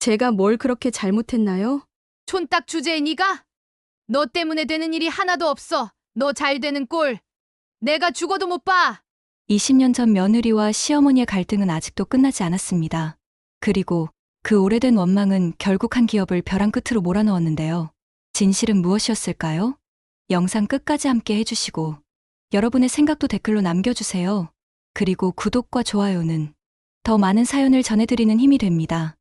제가 뭘 그렇게 잘못했나요? 촌딱 주제에 니가? 너 때문에 되는 일이 하나도 없어. 너 잘 되는 꼴. 내가 죽어도 못 봐. 20년 전 며느리와 시어머니의 갈등은 아직도 끝나지 않았습니다. 그리고 그 오래된 원망은 결국 한 기업을 벼랑 끝으로 몰아넣었는데요. 진실은 무엇이었을까요? 영상 끝까지 함께 해주시고 여러분의 생각도 댓글로 남겨주세요. 그리고 구독과 좋아요는 더 많은 사연을 전해드리는 힘이 됩니다.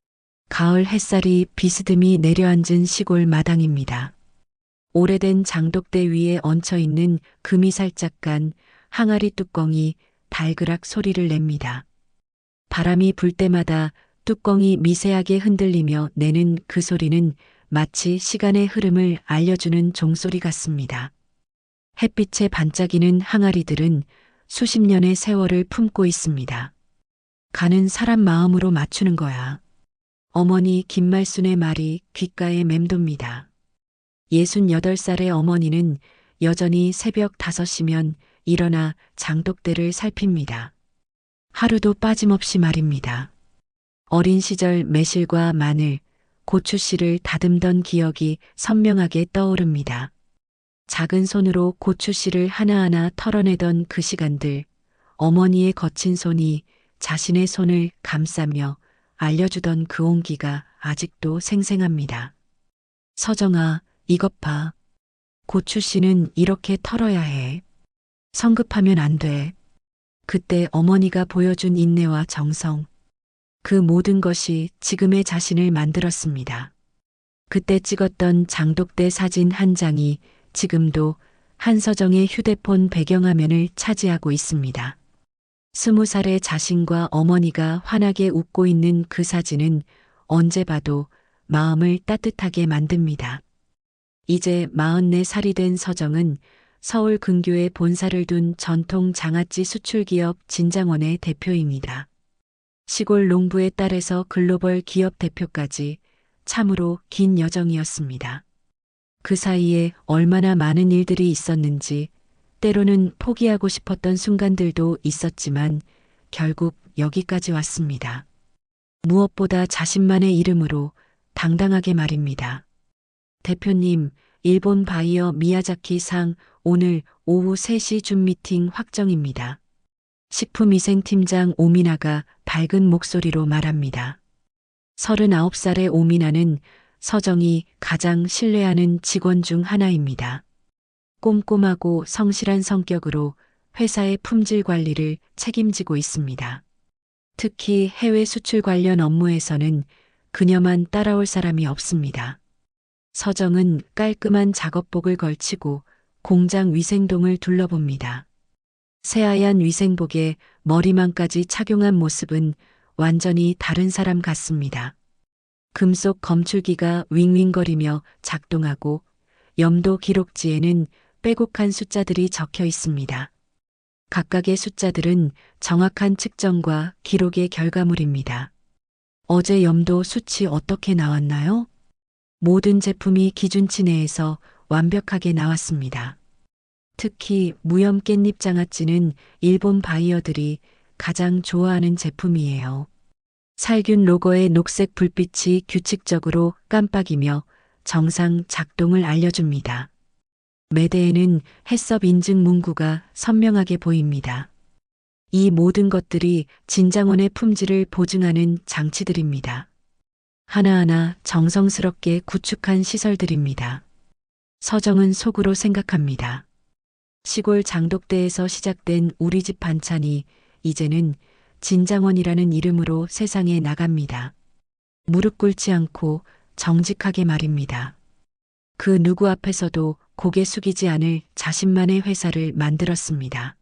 가을 햇살이 비스듬히 내려앉은 시골 마당입니다. 오래된 장독대 위에 얹혀있는 금이 살짝 간 항아리 뚜껑이 달그락 소리를 냅니다. 바람이 불 때마다 뚜껑이 미세하게 흔들리며 내는 그 소리는 마치 시간의 흐름을 알려주는 종소리 같습니다. 햇빛에 반짝이는 항아리들은 수십 년의 세월을 품고 있습니다. 가는 사람 마음으로 맞추는 거야. 어머니 김말순의 말이 귓가에 맴돕니다. 68살의 어머니는 여전히 새벽 5시면 일어나 장독대를 살핍니다. 하루도 빠짐없이 말입니다. 어린 시절 매실과 마늘, 고추씨를 다듬던 기억이 선명하게 떠오릅니다. 작은 손으로 고추씨를 하나하나 털어내던 그 시간들, 어머니의 거친 손이 자신의 손을 감싸며 알려주던 그 온기가 아직도 생생합니다. 서정아, 이것 봐. 고추씨는 이렇게 털어야 해. 성급하면 안 돼. 그때 어머니가 보여준 인내와 정성. 그 모든 것이 지금의 자신을 만들었습니다. 그때 찍었던 장독대 사진 한 장이 지금도 한서정의 휴대폰 배경화면을 차지하고 있습니다. 20살의 자신과 어머니가 환하게 웃고 있는 그 사진은 언제 봐도 마음을 따뜻하게 만듭니다. 이제 44살이 된 서정은 서울 근교에 본사를 둔 전통 장아찌 수출기업 진장원의 대표입니다. 시골 농부의 딸에서 글로벌 기업 대표까지 참으로 긴 여정이었습니다. 그 사이에 얼마나 많은 일들이 있었는지 때로는 포기하고 싶었던 순간들도 있었지만 결국 여기까지 왔습니다. 무엇보다 자신만의 이름으로 당당하게 말입니다. 대표님, 일본 바이어 미야자키-상 오늘 오후 3시 줌 미팅 확정입니다. 식품위생팀장 오미나가 밝은 목소리로 말합니다. 39살의 오미나는 서정이 가장 신뢰하는 직원 중 하나입니다. 꼼꼼하고 성실한 성격으로 회사의 품질 관리를 책임지고 있습니다. 특히 해외 수출 관련 업무에서는 그녀만 따라올 사람이 없습니다. 서정은 깔끔한 작업복을 걸치고 공장 위생동을 둘러봅니다. 새하얀 위생복에 머리망까지 착용한 모습은 완전히 다른 사람 같습니다. 금속 검출기가 윙윙거리며 작동하고 염도 기록지에는 빼곡한 숫자들이 적혀 있습니다. 각각의 숫자들은 정확한 측정과 기록의 결과물입니다. 어제 염도 수치 어떻게 나왔나요? 모든 제품이 기준치 내에서 완벽하게 나왔습니다. 특히 무염 깻잎 장아찌는 일본 바이어들이 가장 좋아하는 제품이에요. 살균 로고의 녹색 불빛이 규칙적으로 깜빡이며 정상 작동을 알려줍니다. 매대에는 해썹 인증 문구가 선명하게 보입니다. 이 모든 것들이 진장원의 품질을 보증하는 장치들입니다. 하나하나 정성스럽게 구축한 시설들입니다. 서정은 속으로 생각합니다. 시골 장독대에서 시작된 우리 집 반찬이 이제는 진장원이라는 이름으로 세상에 나갑니다. 무릎 꿇지 않고 정직하게 말입니다. 그 누구 앞에서도 고개 숙이지 않을 자신만의 회사를 만들었습니다.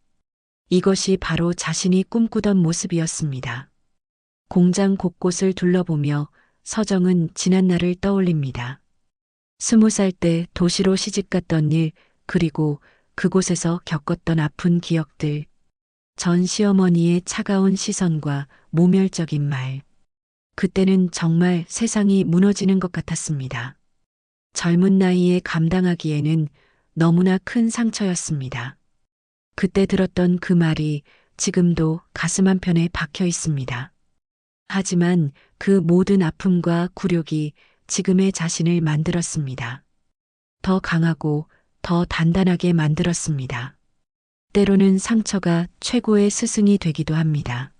이것이 바로 자신이 꿈꾸던 모습이었습니다. 공장 곳곳을 둘러보며 서정은 지난 날을 떠올립니다. 20살 때 도시로 시집갔던 일, 그리고 그곳에서 겪었던 아픈 기억들, 전 시어머니의 차가운 시선과 모멸적인 말. 그때는 정말 세상이 무너지는 것 같았습니다. 젊은 나이에 감당하기에는 너무나 큰 상처였습니다. 그때 들었던 그 말이 지금도 가슴 한편에 박혀 있습니다. 하지만 그 모든 아픔과 굴욕이 지금의 자신을 만들었습니다. 더 강하고 더 단단하게 만들었습니다. 때로는 상처가 최고의 스승이 되기도 합니다.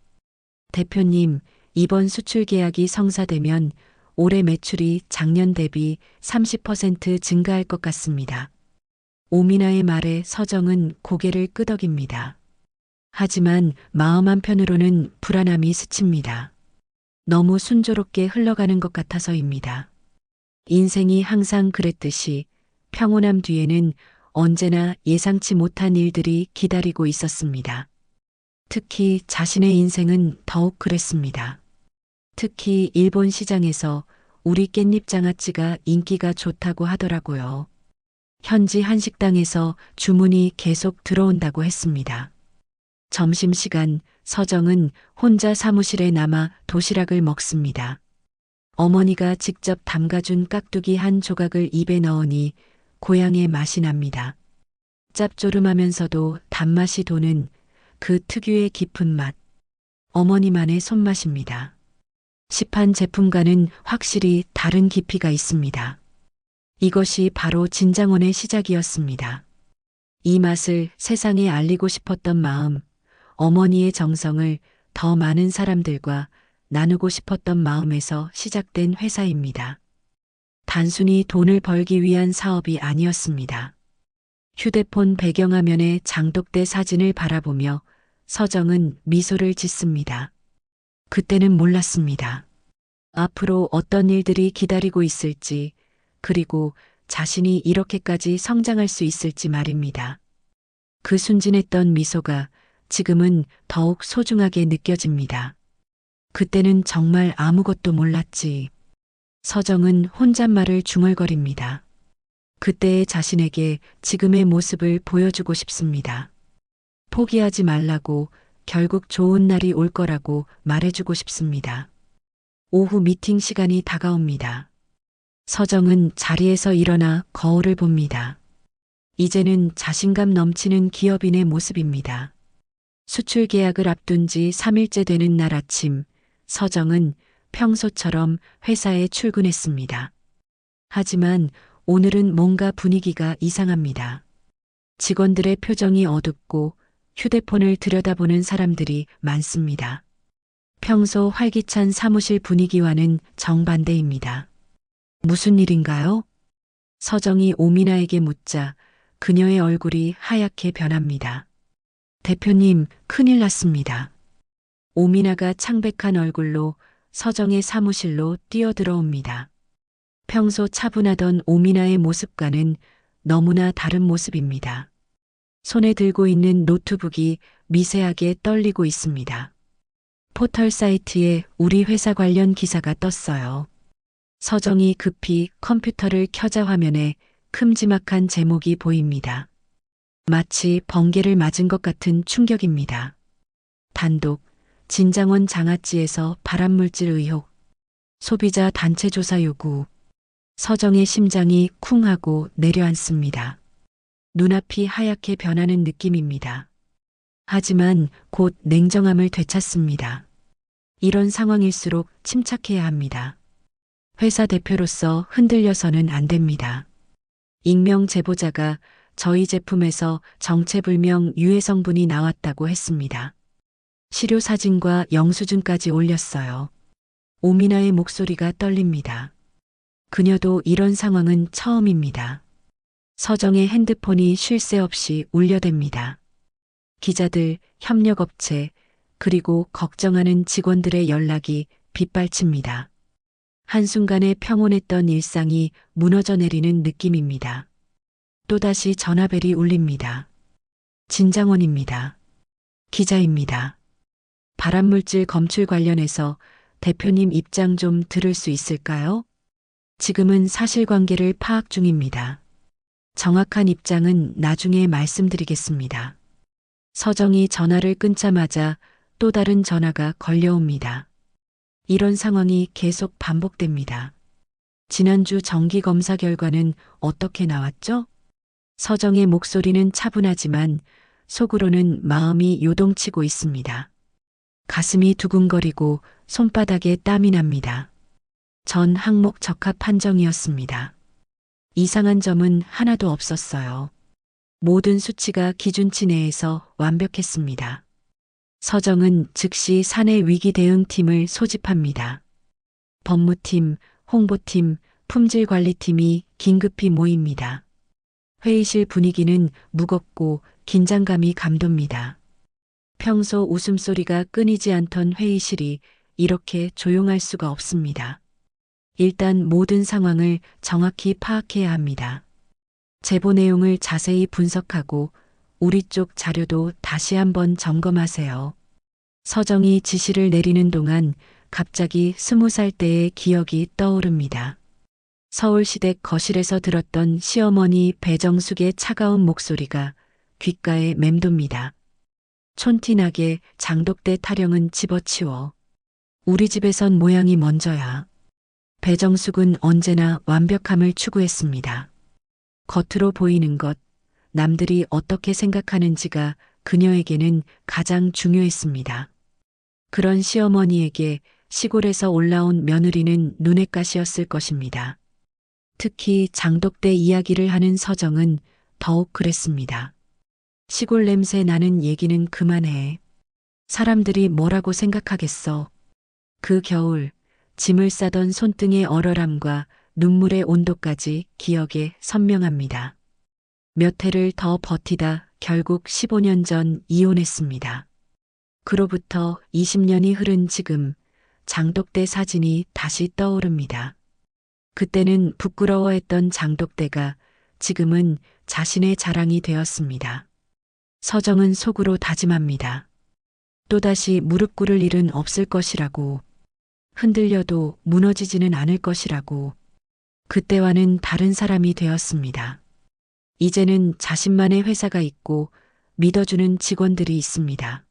대표님, 이번 수출 계약이 성사되면 올해 매출이 작년 대비 30% 증가할 것 같습니다. 오미나의 말에 서정은 고개를 끄덕입니다. 하지만 마음 한편으로는 불안함이 스칩니다. 너무 순조롭게 흘러가는 것 같아서입니다. 인생이 항상 그랬듯이 평온함 뒤에는 언제나 예상치 못한 일들이 기다리고 있었습니다. 특히 자신의 인생은 더욱 그랬습니다. 특히 일본 시장에서 우리 깻잎 장아찌가 인기가 좋다고 하더라고요. 현지 한식당에서 주문이 계속 들어온다고 했습니다. 점심시간 서정은 혼자 사무실에 남아 도시락을 먹습니다. 어머니가 직접 담가준 깍두기 한 조각을 입에 넣으니 고향의 맛이 납니다. 짭조름하면서도 단맛이 도는 그 특유의 깊은 맛. 어머니만의 손맛입니다. 시판 제품과는 확실히 다른 깊이가 있습니다. 이것이 바로 진장원의 시작이었습니다. 이 맛을 세상에 알리고 싶었던 마음, 어머니의 정성을 더 많은 사람들과 나누고 싶었던 마음에서 시작된 회사입니다. 단순히 돈을 벌기 위한 사업이 아니었습니다. 휴대폰 배경화면에 장독대 사진을 바라보며 서정은 미소를 짓습니다. 그때는 몰랐습니다. 앞으로 어떤 일들이 기다리고 있을지, 그리고 자신이 이렇게까지 성장할 수 있을지 말입니다. 그 순진했던 미소가 지금은 더욱 소중하게 느껴집니다. 그때는 정말 아무것도 몰랐지. 서정은 혼잣말을 중얼거립니다. 그때의 자신에게 지금의 모습을 보여주고 싶습니다. 포기하지 말라고, 결국 좋은 날이 올 거라고 말해주고 싶습니다. 오후 미팅 시간이 다가옵니다. 서정은 자리에서 일어나 거울을 봅니다. 이제는 자신감 넘치는 기업인의 모습입니다. 수출 계약을 앞둔 지 3일째 되는 날 아침, 서정은 평소처럼 회사에 출근했습니다. 하지만 오늘은 뭔가 분위기가 이상합니다. 직원들의 표정이 어둡고 휴대폰을 들여다보는 사람들이 많습니다. 평소 활기찬 사무실 분위기와는 정반대입니다. 무슨 일인가요? 서정이 오미나에게 묻자 그녀의 얼굴이 하얗게 변합니다. 대표님, 큰일 났습니다. 오미나가 창백한 얼굴로 서정의 사무실로 뛰어들어옵니다. 평소 차분하던 오미나의 모습과는 너무나 다른 모습입니다. 손에 들고 있는 노트북이 미세하게 떨리고 있습니다. 포털 사이트에 우리 회사 관련 기사가 떴어요. 서정이 급히 컴퓨터를 켜자 화면에 큼지막한 제목이 보입니다. 마치 번개를 맞은 것 같은 충격입니다. 단독, 진장원 장아찌에서 발암물질 의혹, 소비자 단체 조사 요구. 서정의 심장이 쿵 하고 내려앉습니다. 눈앞이 하얗게 변하는 느낌입니다. 하지만 곧 냉정함을 되찾습니다. 이런 상황일수록 침착해야 합니다. 회사 대표로서 흔들려서는 안 됩니다. 익명 제보자가 저희 제품에서 정체불명 유해 성분이 나왔다고 했습니다. 시료 사진과 영수증까지 올렸어요. 오미나의 목소리가 떨립니다. 그녀도 이런 상황은 처음입니다. 서정의 핸드폰이 쉴 새 없이 울려댑니다. 기자들, 협력업체, 그리고 걱정하는 직원들의 연락이 빗발칩니다. 한순간에 평온했던 일상이 무너져 내리는 느낌입니다. 또다시 전화벨이 울립니다. 진장원입니다. 기자입니다. 발암물질 검출 관련해서 대표님 입장 좀 들을 수 있을까요? 지금은 사실관계를 파악 중입니다. 정확한 입장은 나중에 말씀드리겠습니다. 서정이 전화를 끊자마자 또 다른 전화가 걸려옵니다. 이런 상황이 계속 반복됩니다. 지난주 정기검사 결과는 어떻게 나왔죠? 서정의 목소리는 차분하지만 속으로는 마음이 요동치고 있습니다. 가슴이 두근거리고 손바닥에 땀이 납니다. 전 항목 적합 판정이었습니다. 이상한 점은 하나도 없었어요. 모든 수치가 기준치 내에서 완벽했습니다. 서정은 즉시 사내 위기 대응팀을 소집합니다. 법무팀, 홍보팀, 품질관리팀이 긴급히 모입니다. 회의실 분위기는 무겁고 긴장감이 감돕니다. 평소 웃음소리가 끊이지 않던 회의실이 이렇게 조용할 수가 없습니다. 일단 모든 상황을 정확히 파악해야 합니다. 제보 내용을 자세히 분석하고 우리 쪽 자료도 다시 한번 점검하세요. 서정이 지시를 내리는 동안 갑자기 20살 때의 기억이 떠오릅니다. 서울시댁 거실에서 들었던 시어머니 배정숙의 차가운 목소리가 귓가에 맴돕니다. 촌티나게 장독대 타령은 집어치워. 우리 집에선 모양이 먼저야. 배정숙은 언제나 완벽함을 추구했습니다. 겉으로 보이는 것, 남들이 어떻게 생각하는지가 그녀에게는 가장 중요했습니다. 그런 시어머니에게 시골에서 올라온 며느리는 눈엣 가시였을 것입니다. 특히 장독대 이야기를 하는 서정은 더욱 그랬습니다. 시골 냄새 나는 얘기는 그만해. 사람들이 뭐라고 생각하겠어. 그 겨울 짐을 싸던 손등의 얼얼함과 눈물의 온도까지 기억에 선명합니다. 몇 해를 더 버티다 결국 15년 전 이혼했습니다. 그로부터 20년이 흐른 지금 장독대 사진이 다시 떠오릅니다. 그때는 부끄러워했던 장독대가 지금은 자신의 자랑이 되었습니다. 서정은 속으로 다짐합니다. 또다시 무릎 꿇을 일은 없을 것이라고. 흔들려도 무너지지는 않을 것이라고. 그때와는 다른 사람이 되었습니다. 이제는 자신만의 회사가 있고 믿어주는 직원들이 있습니다.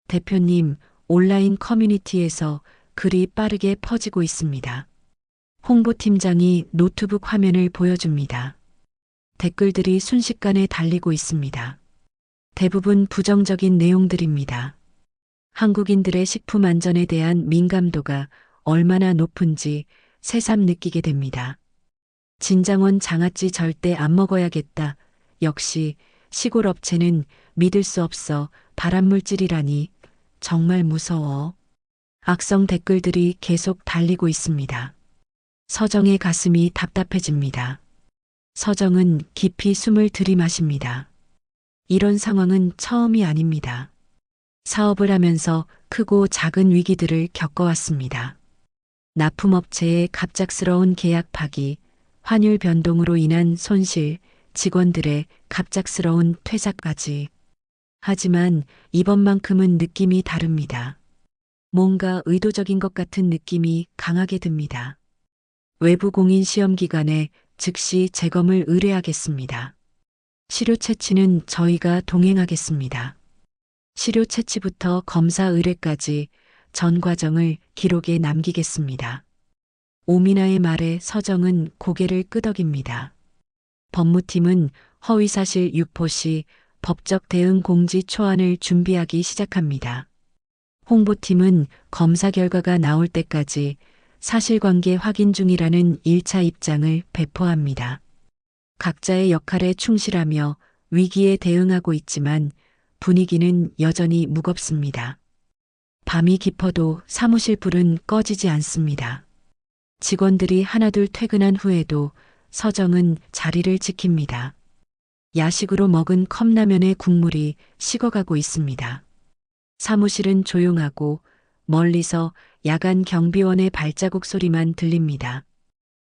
대표님, 온라인 커뮤니티에서 글이 빠르게 퍼지고 있습니다. 홍보팀장이 노트북 화면을 보여줍니다. 댓글들이 순식간에 달리고 있습니다. 대부분 부정적인 내용들입니다. 한국인들의 식품 안전에 대한 민감도가 얼마나 높은지 새삼 느끼게 됩니다. 진장원 장아찌 절대 안 먹어야겠다. 역시 시골 업체는 믿을 수 없어. 발암물질이라니 정말 무서워. 악성 댓글들이 계속 달리고 있습니다. 서정의 가슴이 답답해집니다. 서정은 깊이 숨을 들이마십니다. 이런 상황은 처음이 아닙니다. 사업을 하면서 크고 작은 위기들을 겪어왔습니다. 납품업체의 갑작스러운 계약 파기, 환율 변동으로 인한 손실, 직원들의 갑작스러운 퇴사까지. 하지만 이번만큼은 느낌이 다릅니다. 뭔가 의도적인 것 같은 느낌이 강하게 듭니다. 외부 공인 시험 기간에 즉시 재검을 의뢰하겠습니다. 시료 채취는 저희가 동행하겠습니다. 시료 채취부터 검사 의뢰까지 전 과정을 기록에 남기겠습니다. 오미나의 말에 서정은 고개를 끄덕입니다. 법무팀은 허위사실 유포 시 법적 대응 공지 초안을 준비하기 시작합니다. 홍보팀은 검사 결과가 나올 때까지 사실관계 확인 중이라는 1차 입장을 배포합니다. 각자의 역할에 충실하며 위기에 대응하고 있지만 분위기는 여전히 무겁습니다. 밤이 깊어도 사무실 불은 꺼지지 않습니다. 직원들이 하나둘 퇴근한 후에도 서정은 자리를 지킵니다. 야식으로 먹은 컵라면의 국물이 식어가고 있습니다. 사무실은 조용하고 멀리서 야간 경비원의 발자국 소리만 들립니다.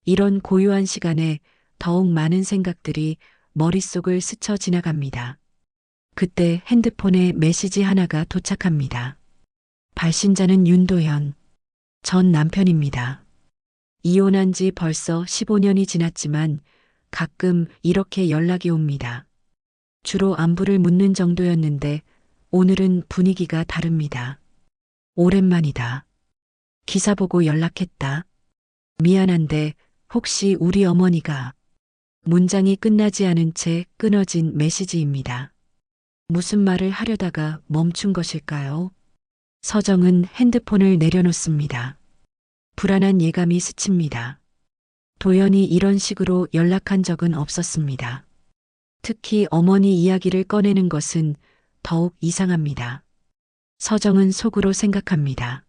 이런 고요한 시간에 더욱 많은 생각들이 머릿속을 스쳐 지나갑니다. 그때 핸드폰에 메시지 하나가 도착합니다. 발신자는 윤도현, 전 남편입니다. 이혼한 지 벌써 15년이 지났지만 가끔 이렇게 연락이 옵니다. 주로 안부를 묻는 정도였는데 오늘은 분위기가 다릅니다. 오랜만이다. 기사 보고 연락했다. 미안한데 혹시 우리 어머니가. 문장이 끝나지 않은 채 끊어진 메시지입니다. 무슨 말을 하려다가 멈춘 것일까요? 서정은 핸드폰을 내려놓습니다. 불안한 예감이 스칩니다. 도연이 이런 식으로 연락한 적은 없었습니다. 특히 어머니 이야기를 꺼내는 것은 더욱 이상합니다. 서정은 속으로 생각합니다.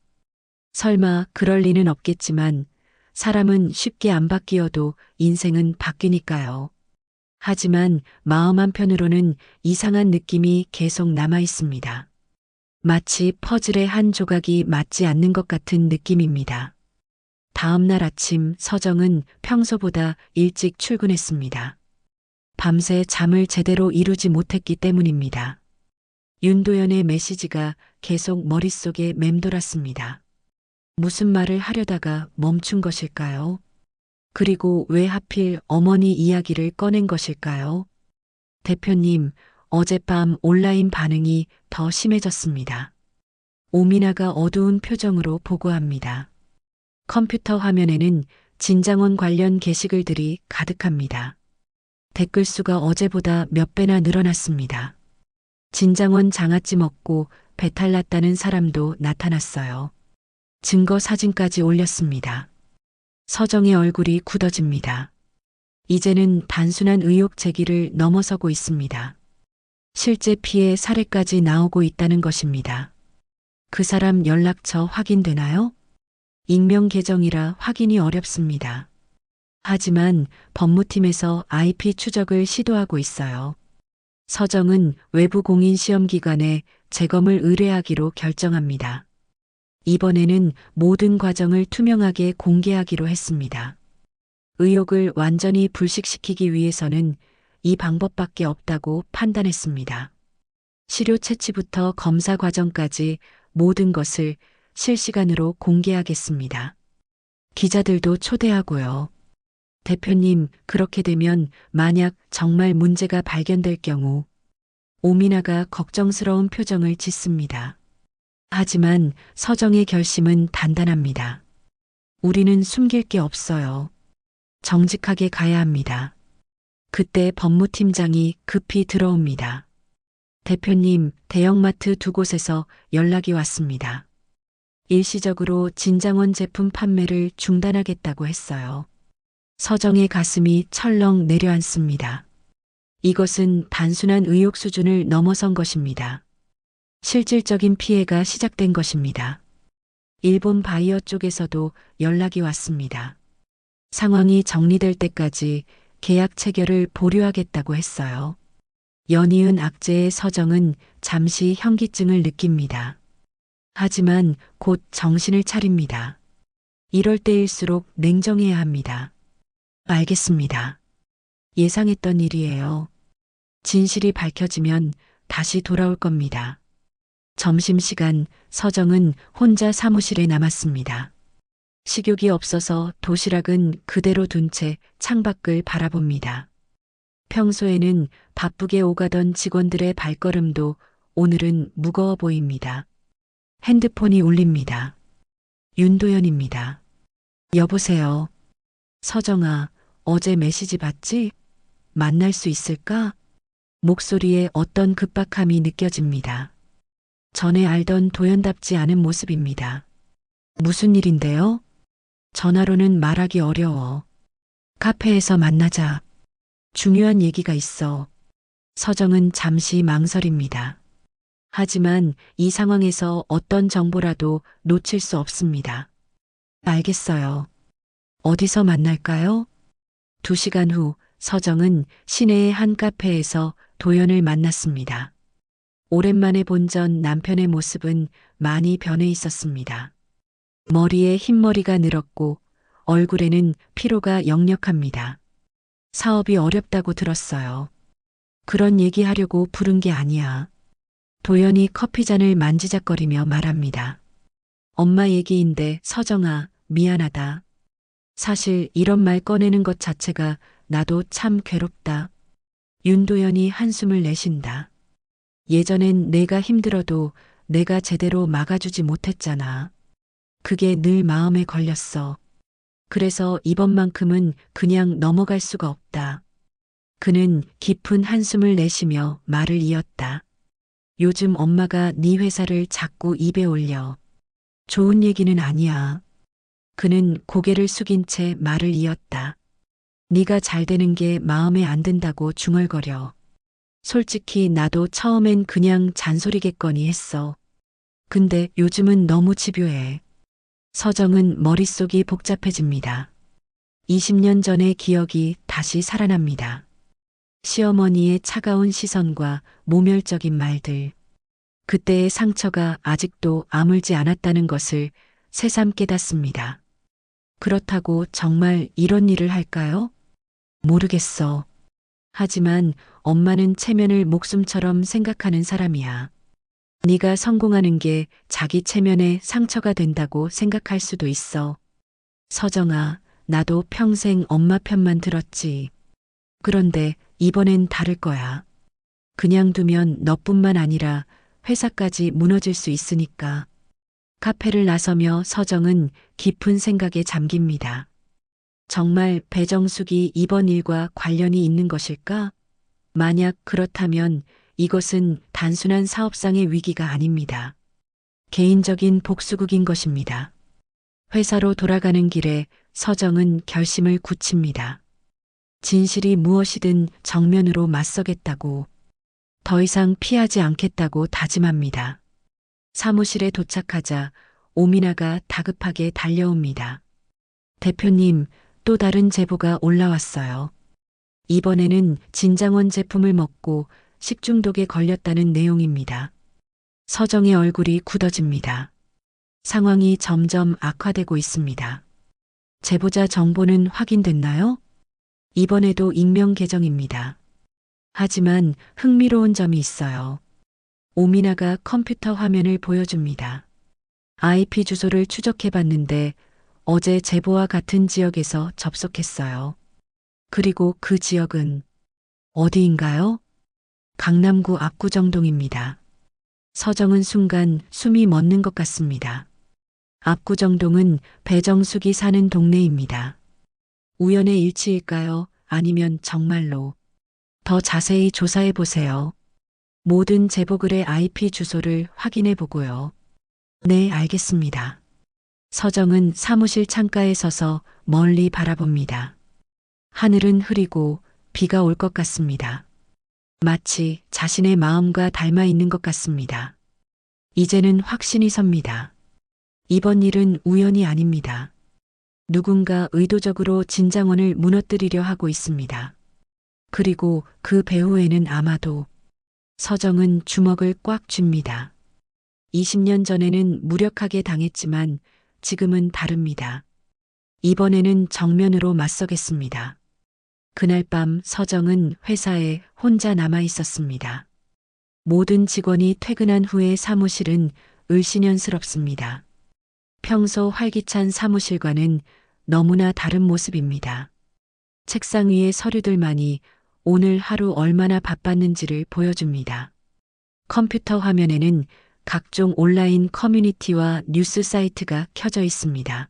설마 그럴 리는 없겠지만 사람은 쉽게 안 바뀌어도 인생은 바뀌니까요. 하지만 마음 한편으로는 이상한 느낌이 계속 남아 있습니다. 마치 퍼즐의 한 조각이 맞지 않는 것 같은 느낌입니다. 다음 날 아침 서정은 평소보다 일찍 출근했습니다. 밤새 잠을 제대로 이루지 못했기 때문입니다. 윤도현의 메시지가 계속 머릿속에 맴돌았습니다. 무슨 말을 하려다가 멈춘 것일까요? 그리고 왜 하필 어머니 이야기를 꺼낸 것일까요? 대표님, 어젯밤 온라인 반응이 더 심해졌습니다. 오미나가 어두운 표정으로 보고합니다. 컴퓨터 화면에는 진장원 관련 게시글들이 가득합니다. 댓글 수가 어제보다 몇 배나 늘어났습니다. 진장원 장아찌 먹고 배탈 났다는 사람도 나타났어요. 증거 사진까지 올렸습니다. 서정의 얼굴이 굳어집니다. 이제는 단순한 의혹 제기를 넘어서고 있습니다. 실제 피해 사례까지 나오고 있다는 것입니다. 그 사람 연락처 확인되나요? 익명 계정이라 확인이 어렵습니다. 하지만 법무팀에서 IP 추적을 시도하고 있어요. 서정은 외부 공인 시험 기관에 재검을 의뢰하기로 결정합니다. 이번에는 모든 과정을 투명하게 공개하기로 했습니다. 의혹을 완전히 불식시키기 위해서는 이 방법밖에 없다고 판단했습니다. 시료 채취부터 검사 과정까지 모든 것을 실시간으로 공개하겠습니다. 기자들도 초대하고요. 대표님, 그렇게 되면 만약 정말 문제가 발견될 경우 오미나가 걱정스러운 표정을 짓습니다. 하지만 서정의 결심은 단단합니다. 우리는 숨길 게 없어요. 정직하게 가야 합니다. 그때 법무팀장이 급히 들어옵니다. 대표님, 대형마트 두 곳에서 연락이 왔습니다. 일시적으로 진장원 제품 판매를 중단하겠다고 했어요. 서정의 가슴이 철렁 내려앉습니다. 이것은 단순한 의혹 수준을 넘어선 것입니다. 실질적인 피해가 시작된 것입니다. 일본 바이어 쪽에서도 연락이 왔습니다. 상황이 정리될 때까지 계약 체결을 보류하겠다고 했어요. 연이은 악재의 서정은 잠시 현기증을 느낍니다. 하지만 곧 정신을 차립니다. 이럴 때일수록 냉정해야 합니다. 알겠습니다. 예상했던 일이에요. 진실이 밝혀지면 다시 돌아올 겁니다. 점심시간 서정은 혼자 사무실에 남았습니다. 식욕이 없어서 도시락은 그대로 둔 채 창밖을 바라봅니다. 평소에는 바쁘게 오가던 직원들의 발걸음도 오늘은 무거워 보입니다. 핸드폰이 울립니다. 윤도현입니다. 여보세요. 서정아, 어제 메시지 봤지? 만날 수 있을까? 목소리에 어떤 급박함이 느껴집니다. 전에 알던 도연답지 않은 모습입니다. 무슨 일인데요? 전화로는 말하기 어려워. 카페에서 만나자. 중요한 얘기가 있어. 서정은 잠시 망설입니다. 하지만 이 상황에서 어떤 정보라도 놓칠 수 없습니다. 알겠어요. 어디서 만날까요? 2시간 후 서정은 시내의 한 카페에서 도연을 만났습니다. 오랜만에 본 전 남편의 모습은 많이 변해 있었습니다. 머리에 흰머리가 늘었고 얼굴에는 피로가 역력합니다. 사업이 어렵다고 들었어요. 그런 얘기하려고 부른 게 아니야. 도연이 커피잔을 만지작거리며 말합니다. 엄마 얘기인데 서정아, 미안하다. 사실 이런 말 꺼내는 것 자체가 나도 참 괴롭다. 윤도연이 한숨을 내쉰다. 예전엔 내가 힘들어도 내가 제대로 막아주지 못했잖아. 그게 늘 마음에 걸렸어. 그래서 이번만큼은 그냥 넘어갈 수가 없다. 그는 깊은 한숨을 내쉬며 말을 이었다. 요즘 엄마가 네 회사를 자꾸 입에 올려. 좋은 얘기는 아니야. 그는 고개를 숙인 채 말을 이었다. 네가 잘 되는 게 마음에 안 든다고 중얼거려. 솔직히 나도 처음엔 그냥 잔소리겠거니 했어. 근데 요즘은 너무 집요해. 서정은 머릿속이 복잡해집니다. 20년 전의 기억이 다시 살아납니다. 시어머니의 차가운 시선과 모멸적인 말들. 그때의 상처가 아직도 아물지 않았다는 것을 새삼 깨닫습니다. 그렇다고 정말 이런 일을 할까요? 모르겠어. 하지만 엄마는 체면을 목숨처럼 생각하는 사람이야. 네가 성공하는 게 자기 체면에 상처가 된다고 생각할 수도 있어. 서정아, 나도 평생 엄마 편만 들었지. 그런데 이번엔 다를 거야. 그냥 두면 너뿐만 아니라 회사까지 무너질 수 있으니까. 카페를 나서며 서정은 깊은 생각에 잠깁니다. 정말 배정숙이 이번 일과 관련이 있는 것일까? 만약 그렇다면 이것은 단순한 사업상의 위기가 아닙니다. 개인적인 복수극인 것입니다. 회사로 돌아가는 길에 서정은 결심을 굳힙니다. 진실이 무엇이든 정면으로 맞서겠다고, 더 이상 피하지 않겠다고 다짐합니다. 사무실에 도착하자 오미나가 다급하게 달려옵니다. 대표님, 또 다른 제보가 올라왔어요. 이번에는 진장원 제품을 먹고 식중독에 걸렸다는 내용입니다. 서정의 얼굴이 굳어집니다. 상황이 점점 악화되고 있습니다. 제보자 정보는 확인됐나요? 이번에도 익명 계정입니다. 하지만 흥미로운 점이 있어요. 오미나가 컴퓨터 화면을 보여줍니다. IP 주소를 추적해 봤는데 어제 제보와 같은 지역에서 접속했어요. 그리고 그 지역은 어디인가요? 강남구 압구정동입니다. 서정은 순간 숨이 멎는 것 같습니다. 압구정동은 배정숙이 사는 동네입니다. 우연의 일치일까요? 아니면 정말로? 더 자세히 조사해 보세요. 모든 제보글의 IP 주소를 확인해 보고요. 네, 알겠습니다. 서정은 사무실 창가에 서서 멀리 바라봅니다. 하늘은 흐리고 비가 올 것 같습니다. 마치 자신의 마음과 닮아 있는 것 같습니다. 이제는 확신이 섭니다. 이번 일은 우연이 아닙니다. 누군가 의도적으로 진장원을 무너뜨리려 하고 있습니다. 그리고 그 배후에는 아마도 서정은 주먹을 꽉 쥡니다. 20년 전에는 무력하게 당했지만 지금은 다릅니다. 이번에는 정면으로 맞서겠습니다. 그날 밤 서정은 회사에 혼자 남아 있었습니다. 모든 직원이 퇴근한 후에 사무실은 을씨년스럽습니다. 평소 활기찬 사무실과는 너무나 다른 모습입니다. 책상 위의 서류들만이 오늘 하루 얼마나 바빴는지를 보여줍니다. 컴퓨터 화면에는 각종 온라인 커뮤니티와 뉴스 사이트가 켜져 있습니다.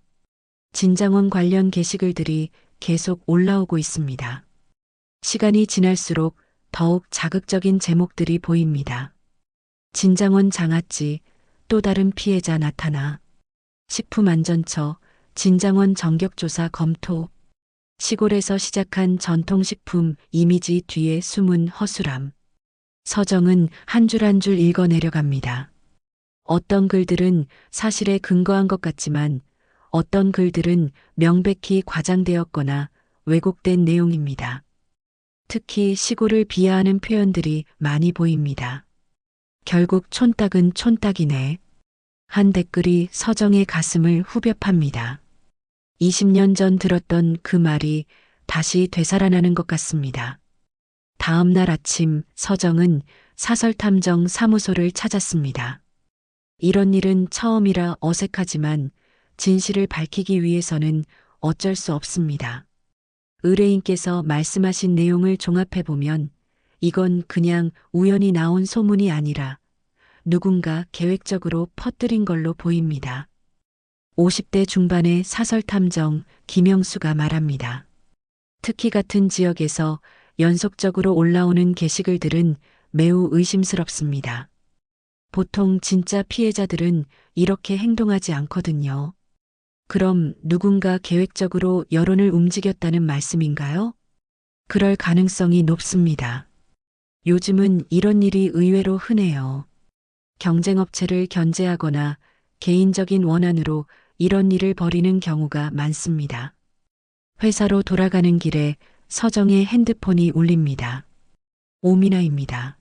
진장원 관련 게시글들이 계속 올라오고 있습니다. 시간이 지날수록 더욱 자극적인 제목들이 보입니다. 진장원 장아찌, 또 다른 피해자 나타나. 식품안전처, 진장원 전격조사 검토. 시골에서 시작한 전통식품 이미지 뒤에 숨은 허술함. 서정은 한 줄 한 줄 읽어 내려갑니다. 어떤 글들은 사실에 근거한 것 같지만 어떤 글들은 명백히 과장되었거나 왜곡된 내용입니다. 특히 시골을 비하하는 표현들이 많이 보입니다. 결국 촌딱은 촌딱이네. 한 댓글이 서정의 가슴을 후벼 팝니다. 20년 전 들었던 그 말이 다시 되살아나는 것 같습니다. 다음 날 아침 서정은 사설탐정 사무소를 찾았습니다. 이런 일은 처음이라 어색하지만 진실을 밝히기 위해서는 어쩔 수 없습니다. 의뢰인께서 말씀하신 내용을 종합해보면 이건 그냥 우연히 나온 소문이 아니라 누군가 계획적으로 퍼뜨린 걸로 보입니다. 50대 중반의 사설탐정 김영수가 말합니다. 특히 같은 지역에서 연속적으로 올라오는 게시글들은 매우 의심스럽습니다. 보통 진짜 피해자들은 이렇게 행동하지 않거든요. 그럼 누군가 계획적으로 여론을 움직였다는 말씀인가요? 그럴 가능성이 높습니다. 요즘은 이런 일이 의외로 흔해요. 경쟁업체를 견제하거나 개인적인 원한으로 이런 일을 벌이는 경우가 많습니다. 회사로 돌아가는 길에 서정의 핸드폰이 울립니다. 오미나입니다.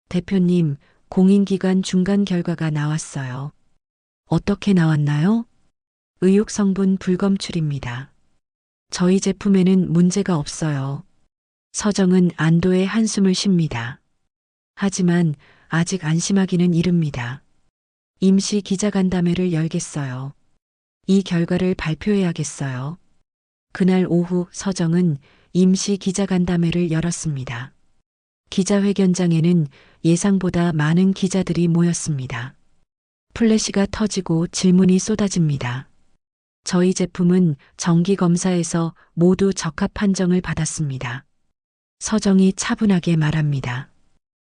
대표님, 공인기관 중간 결과가 나왔어요. 어떻게 나왔나요? 의혹 성분 불검출입니다. 저희 제품에는 문제가 없어요. 서정은 안도의 한숨을 쉽니다. 하지만 아직 안심하기는 이릅니다. 임시 기자간담회를 열겠어요. 이 결과를 발표해야겠어요. 그날 오후 서정은 임시 기자간담회를 열었습니다. 기자회견장에는 예상보다 많은 기자들이 모였습니다. 플래시가 터지고 질문이 쏟아집니다. 저희 제품은 정기검사에서 모두 적합 판정을 받았습니다. 서정이 차분하게 말합니다.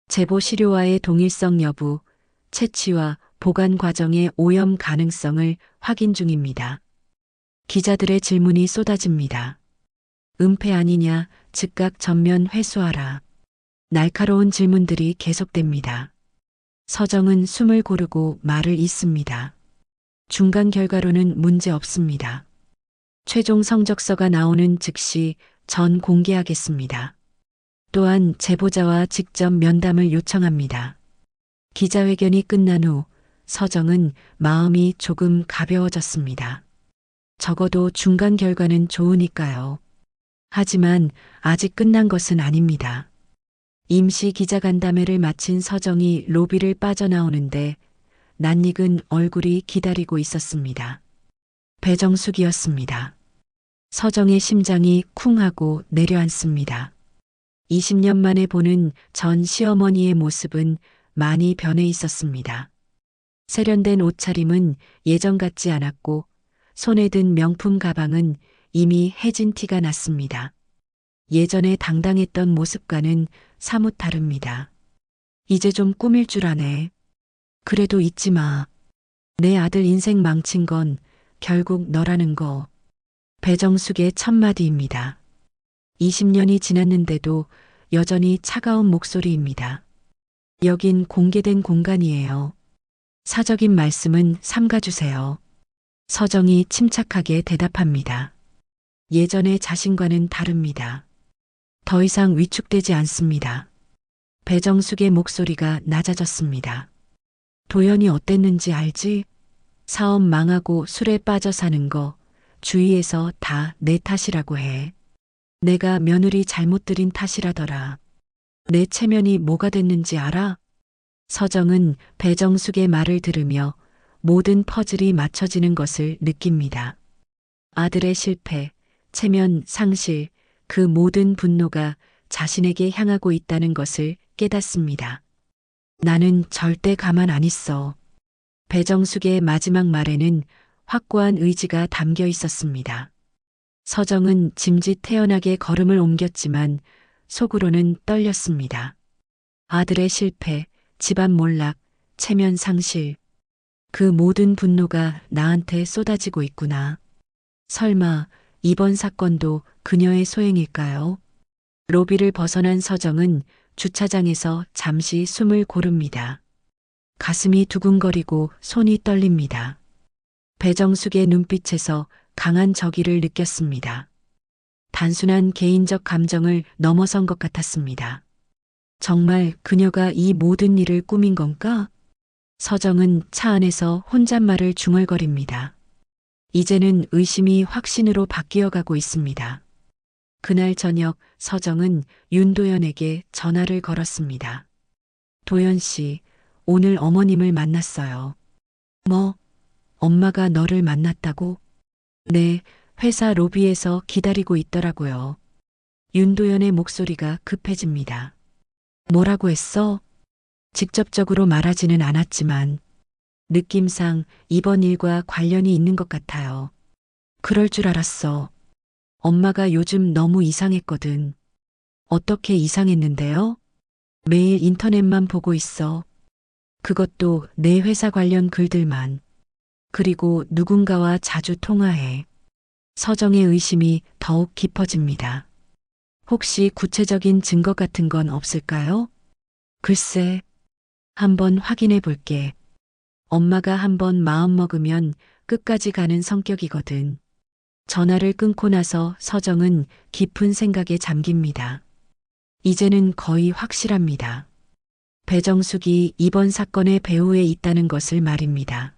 제보 시료와의 동일성 여부, 채취와 보관 과정의 오염 가능성을 확인 중입니다. 기자들의 질문이 쏟아집니다. 은폐 아니냐, 즉각 전면 회수하라. 날카로운 질문들이 계속됩니다. 서정은 숨을 고르고 말을 잇습니다. 중간 결과로는 문제 없습니다. 최종 성적서가 나오는 즉시 전 공개하겠습니다. 또한 제보자와 직접 면담을 요청합니다. 기자회견이 끝난 후 서정은 마음이 조금 가벼워졌습니다. 적어도 중간 결과는 좋으니까요. 하지만 아직 끝난 것은 아닙니다. 임시 기자간담회를 마친 서정이 로비를 빠져나오는데 낯익은 얼굴이 기다리고 있었습니다. 배정숙이었습니다. 서정의 심장이 쿵 하고 내려앉습니다. 20년 만에 보는 전 시어머니의 모습은 많이 변해 있었습니다. 세련된 옷차림은 예전 같지 않았고 손에 든 명품 가방은 이미 해진 티가 났습니다. 예전에 당당했던 모습과는 사뭇 다릅니다. 이제 좀 꾸밀 줄 아네. 그래도 잊지 마. 내 아들 인생 망친 건 결국 너라는 거. 배정숙의 첫마디입니다. 20년이 지났는데도 여전히 차가운 목소리입니다. 여긴 공개된 공간이에요. 사적인 말씀은 삼가주세요. 서정이 침착하게 대답합니다. 예전의 자신과는 다릅니다. 더 이상 위축되지 않습니다. 배정숙의 목소리가 낮아졌습니다. 도연이 어땠는지 알지? 사업 망하고 술에 빠져 사는 거 주위에서 다 내 탓이라고 해. 내가 며느리 잘못 들인 탓이라더라. 내 체면이 뭐가 됐는지 알아? 서정은 배정숙의 말을 들으며 모든 퍼즐이 맞춰지는 것을 느낍니다. 아들의 실패, 체면 상실, 그 모든 분노가 자신에게 향하고 있다는 것을 깨닫습니다. 나는 절대 가만 안 있어. 배정숙의 마지막 말에는 확고한 의지가 담겨 있었습니다. 서정은 짐짓태연하게 걸음을 옮겼지만 속으로는 떨렸습니다. 아들의 실패, 집안 몰락, 체면 상실. 그 모든 분노가 나한테 쏟아지고 있구나. 설마 이번 사건도 그녀의 소행일까요? 로비를 벗어난 서정은 주차장에서 잠시 숨을 고릅니다. 가슴이 두근거리고 손이 떨립니다. 배정숙의 눈빛에서 강한 적의를 느꼈습니다. 단순한 개인적 감정을 넘어선 것 같았습니다. 정말 그녀가 이 모든 일을 꾸민 건가? 서정은 차 안에서 혼잣말을 중얼거립니다. 이제는 의심이 확신으로 바뀌어가고 있습니다. 그날 저녁 서정은 윤도연에게 전화를 걸었습니다. 도연 씨, 오늘 어머님을 만났어요. 뭐? 엄마가 너를 만났다고? 네, 회사 로비에서 기다리고 있더라고요. 윤도연의 목소리가 급해집니다. 뭐라고 했어? 직접적으로 말하지는 않았지만 느낌상 이번 일과 관련이 있는 것 같아요. 그럴 줄 알았어. 엄마가 요즘 너무 이상했거든. 어떻게 이상했는데요? 매일 인터넷만 보고 있어. 그것도 내 회사 관련 글들만. 그리고 누군가와 자주 통화해. 서정의 의심이 더욱 깊어집니다. 혹시 구체적인 증거 같은 건 없을까요? 글쎄, 한번 확인해 볼게. 엄마가 한번 마음먹으면 끝까지 가는 성격이거든. 전화를 끊고 나서 서정은 깊은 생각에 잠깁니다. 이제는 거의 확실합니다. 배정숙이 이번 사건의 배후에 있다는 것을 말입니다.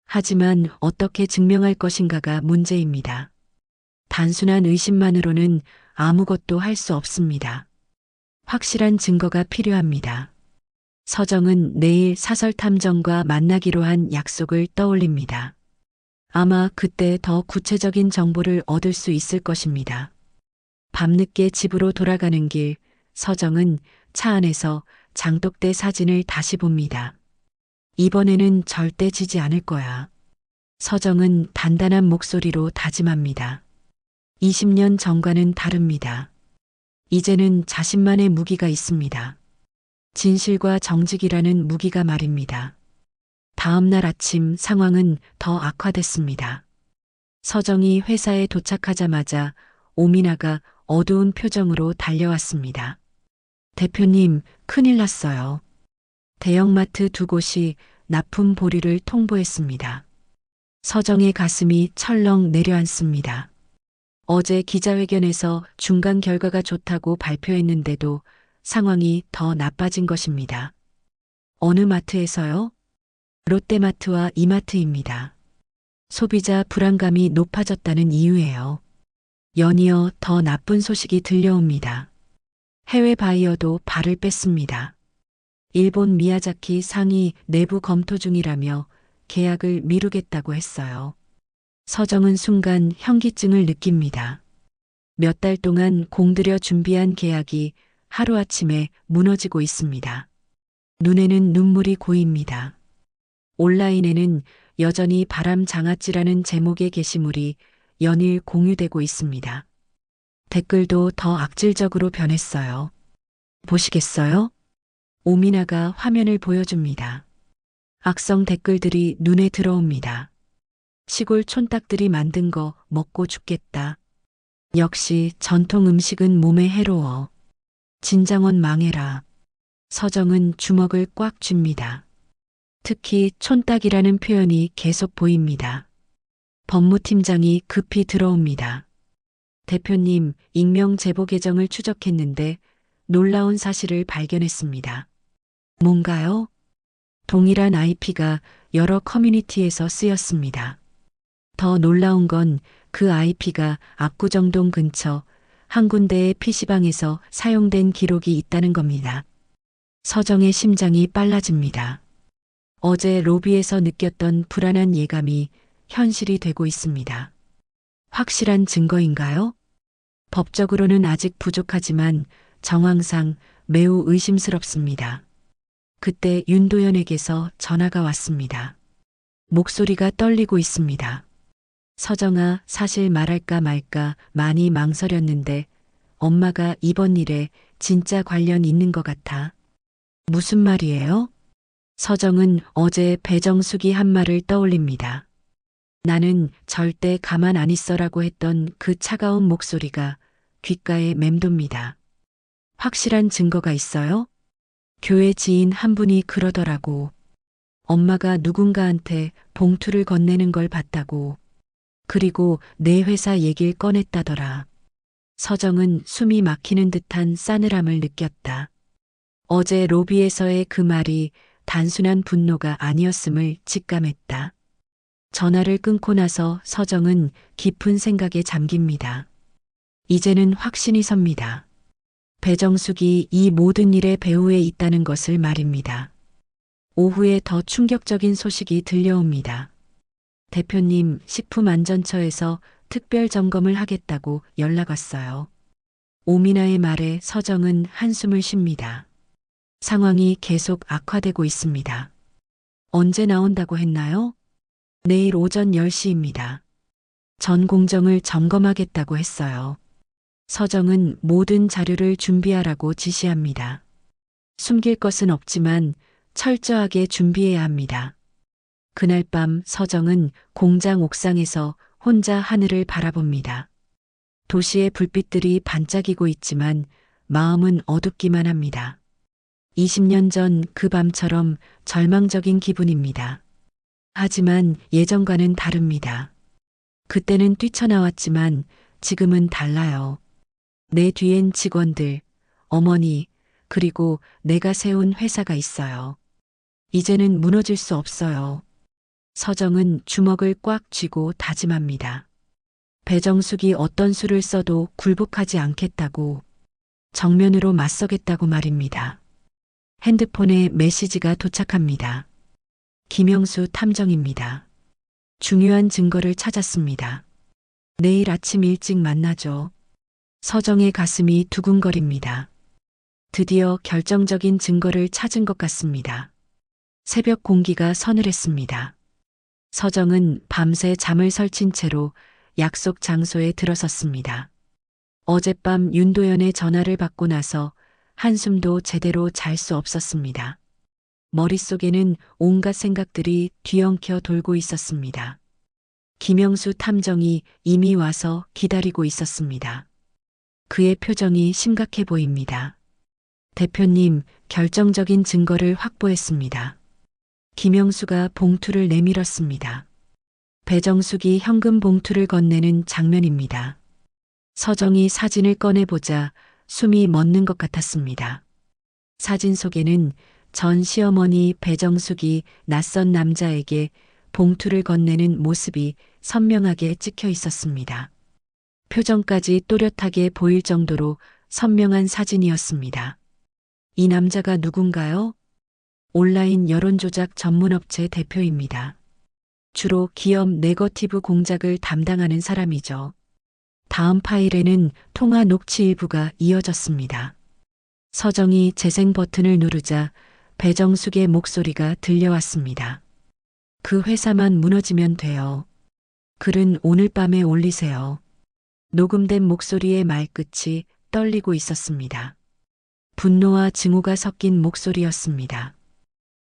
하지만 어떻게 증명할 것인가가 문제입니다. 단순한 의심만으로는 아무것도 할 수 없습니다. 확실한 증거가 필요합니다. 서정은 내일 사설탐정과 만나기로 한 약속을 떠올립니다. 아마 그때 더 구체적인 정보를 얻을 수 있을 것입니다. 밤늦게 집으로 돌아가는 길, 서정은 차 안에서 장독대 사진을 다시 봅니다. 이번에는 절대 지지 않을 거야. 서정은 단단한 목소리로 다짐합니다. 20년 전과는 다릅니다. 이제는 자신만의 무기가 있습니다. 진실과 정직이라는 무기가 말입니다. 다음 날 아침 상황은 더 악화됐습니다. 서정이 회사에 도착하자마자 오미나가 어두운 표정으로 달려왔습니다. 대표님, 큰일 났어요. 대형마트 두 곳이 납품 보류를 통보했습니다. 서정의 가슴이 철렁 내려앉습니다. 어제 기자회견에서 중간 결과가 좋다고 발표했는데도 상황이 더 나빠진 것입니다. 어느 마트에서요? 롯데마트와 이마트입니다. 소비자 불안감이 높아졌다는 이유예요. 연이어 더 나쁜 소식이 들려옵니다. 해외 바이어도 발을 뺐습니다. 일본 미야자키 상이 내부 검토 중이라며 계약을 미루겠다고 했어요. 서정은 순간 현기증을 느낍니다. 몇 달 동안 공들여 준비한 계약이 하루아침에 무너지고 있습니다. 눈에는 눈물이 고입니다. 온라인에는 여전히 바람장아찌라는 제목의 게시물이 연일 공유되고 있습니다. 댓글도 더 악질적으로 변했어요. 보시겠어요? 오미나가 화면을 보여줍니다. 악성 댓글들이 눈에 들어옵니다. 시골 촌딱들이 만든 거 먹고 죽겠다. 역시 전통 음식은 몸에 해로워. 진장원 망해라. 서정은 주먹을 꽉 쥡니다. 특히 촌딱이라는 표현이 계속 보입니다. 법무팀장이 급히 들어옵니다. 대표님, 익명 제보 계정을 추적했는데 놀라운 사실을 발견했습니다. 뭔가요? 동일한 IP가 여러 커뮤니티에서 쓰였습니다. 더 놀라운 건 그 IP가 압구정동 근처 한 군데의 PC방에서 사용된 기록이 있다는 겁니다. 서정의 심장이 빨라집니다. 어제 로비에서 느꼈던 불안한 예감이 현실이 되고 있습니다. 확실한 증거인가요? 법적으로는 아직 부족하지만 정황상 매우 의심스럽습니다. 그때 윤도현에게서 전화가 왔습니다. 목소리가 떨리고 있습니다. 서정아, 사실 말할까 말까 많이 망설였는데 엄마가 이번 일에 진짜 관련 있는 것 같아. 무슨 말이에요? 서정은 어제 배정숙이 한 말을 떠올립니다. 나는 절대 가만 안 있어라고 했던 그 차가운 목소리가 귓가에 맴돕니다. 확실한 증거가 있어요? 교회 지인 한 분이 그러더라고. 엄마가 누군가한테 봉투를 건네는 걸 봤다고. 그리고 내 회사 얘길 꺼냈다더라. 서정은 숨이 막히는 듯한 싸늘함을 느꼈다. 어제 로비에서의 그 말이 단순한 분노가 아니었음을 직감했다. 전화를 끊고 나서 서정은 깊은 생각에 잠깁니다. 이제는 확신이 섭니다. 배정숙이 이 모든 일의 배후에 있다는 것을 말입니다. 오후에 더 충격적인 소식이 들려옵니다. 대표님, 식품안전처에서 특별 점검을 하겠다고 연락 왔어요. 오미나의 말에 서정은 한숨을 쉽니다. 상황이 계속 악화되고 있습니다. 언제 나온다고 했나요? 내일 오전 10시입니다. 전 공정을 점검하겠다고 했어요. 서정은 모든 자료를 준비하라고 지시합니다. 숨길 것은 없지만 철저하게 준비해야 합니다. 그날 밤 서정은 공장 옥상에서 혼자 하늘을 바라봅니다. 도시의 불빛들이 반짝이고 있지만 마음은 어둡기만 합니다. 20년 전 그 밤처럼 절망적인 기분입니다. 하지만 예전과는 다릅니다. 그때는 뛰쳐나왔지만 지금은 달라요. 내 뒤엔 직원들, 어머니, 그리고 내가 세운 회사가 있어요. 이제는 무너질 수 없어요. 서정은 주먹을 꽉 쥐고 다짐합니다. 배정숙이 어떤 수를 써도 굴복하지 않겠다고, 정면으로 맞서겠다고 말입니다. 핸드폰에 메시지가 도착합니다. 김영수 탐정입니다. 중요한 증거를 찾았습니다. 내일 아침 일찍 만나죠. 서정의 가슴이 두근거립니다. 드디어 결정적인 증거를 찾은 것 같습니다. 새벽 공기가 서늘했습니다. 서정은 밤새 잠을 설친 채로 약속 장소에 들어섰습니다. 어젯밤 윤도현의 전화를 받고 나서 한숨도 제대로 잘 수 없었습니다. 머릿속에는 온갖 생각들이 뒤엉켜 돌고 있었습니다. 김영수 탐정이 이미 와서 기다리고 있었습니다. 그의 표정이 심각해 보입니다. 대표님, 결정적인 증거를 확보했습니다. 김영수가 봉투를 내밀었습니다. 배정숙이 현금 봉투를 건네는 장면입니다. 서정이 사진을 꺼내보자 숨이 멎는 것 같았습니다. 사진 속에는 전 시어머니 배정숙이 낯선 남자에게 봉투를 건네는 모습이 선명하게 찍혀 있었습니다. 표정까지 또렷하게 보일 정도로 선명한 사진이었습니다. 이 남자가 누군가요? 온라인 여론조작 전문업체 대표입니다. 주로 기업 네거티브 공작을 담당하는 사람이죠. 다음 파일에는 통화 녹취 일부가 이어졌습니다. 서정이 재생 버튼을 누르자 배정숙의 목소리가 들려왔습니다. 그 회사만 무너지면 돼요. 글은 오늘 밤에 올리세요. 녹음된 목소리의 말끝이 떨리고 있었습니다. 분노와 증오가 섞인 목소리였습니다.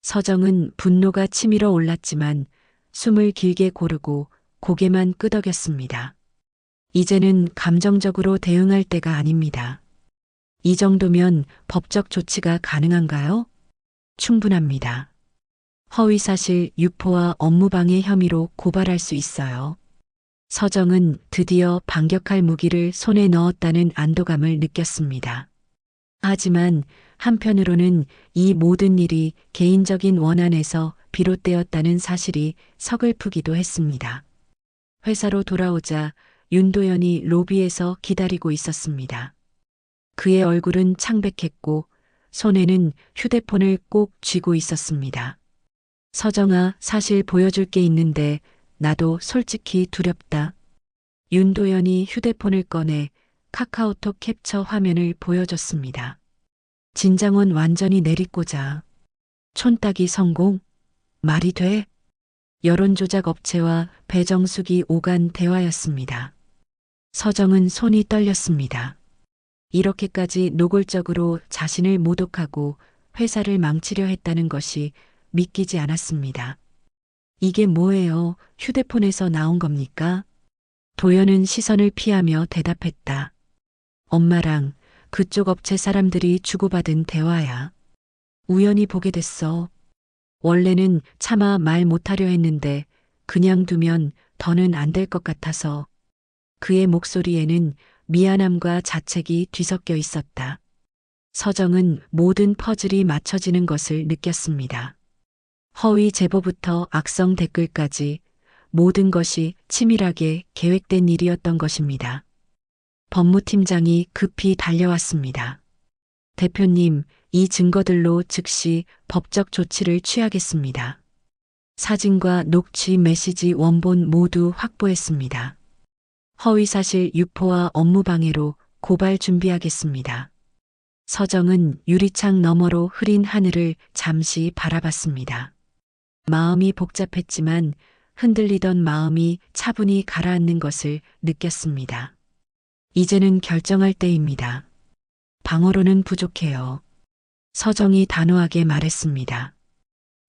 서정은 분노가 치밀어 올랐지만 숨을 길게 고르고 고개만 끄덕였습니다. 이제는 감정적으로 대응할 때가 아닙니다. 이 정도면 법적 조치가 가능한가요? 충분합니다. 허위사실 유포와 업무방해 혐의로 고발할 수 있어요. 서정은 드디어 반격할 무기를 손에 넣었다는 안도감을 느꼈습니다. 하지만 한편으로는 이 모든 일이 개인적인 원한에서 비롯되었다는 사실이 서글프기도 했습니다. 회사로 돌아오자 윤도현이 로비에서 기다리고 있었습니다. 그의 얼굴은 창백했고 손에는 휴대폰을 꼭 쥐고 있었습니다. 서정아, 사실 보여줄 게 있는데 나도 솔직히 두렵다. 윤도현이 휴대폰을 꺼내 카카오톡 캡처 화면을 보여줬습니다. 진장원 완전히 내리꽂아. 촌따기 성공? 말이 돼? 여론조작 업체와 배정숙이 오간 대화였습니다. 서정은 손이 떨렸습니다. 이렇게까지 노골적으로 자신을 모독하고 회사를 망치려 했다는 것이 믿기지 않았습니다. 이게 뭐예요? 휴대폰에서 나온 겁니까? 도연은 시선을 피하며 대답했다. 엄마랑 그쪽 업체 사람들이 주고받은 대화야. 우연히 보게 됐어. 원래는 차마 말 못하려 했는데 그냥 두면 더는 안 될 것 같아서. 그의 목소리에는 미안함과 자책이 뒤섞여 있었다. 서정은 모든 퍼즐이 맞춰지는 것을 느꼈습니다. 허위 제보부터 악성 댓글까지 모든 것이 치밀하게 계획된 일이었던 것입니다. 법무팀장이 급히 달려왔습니다. 대표님, 이 증거들로 즉시 법적 조치를 취하겠습니다. 사진과 녹취 메시지 원본 모두 확보했습니다. 허위사실 유포와 업무방해로 고발 준비하겠습니다. 서정은 유리창 너머로 흐린 하늘을 잠시 바라봤습니다. 마음이 복잡했지만 흔들리던 마음이 차분히 가라앉는 것을 느꼈습니다. 이제는 결정할 때입니다. 방어로는 부족해요. 서정이 단호하게 말했습니다.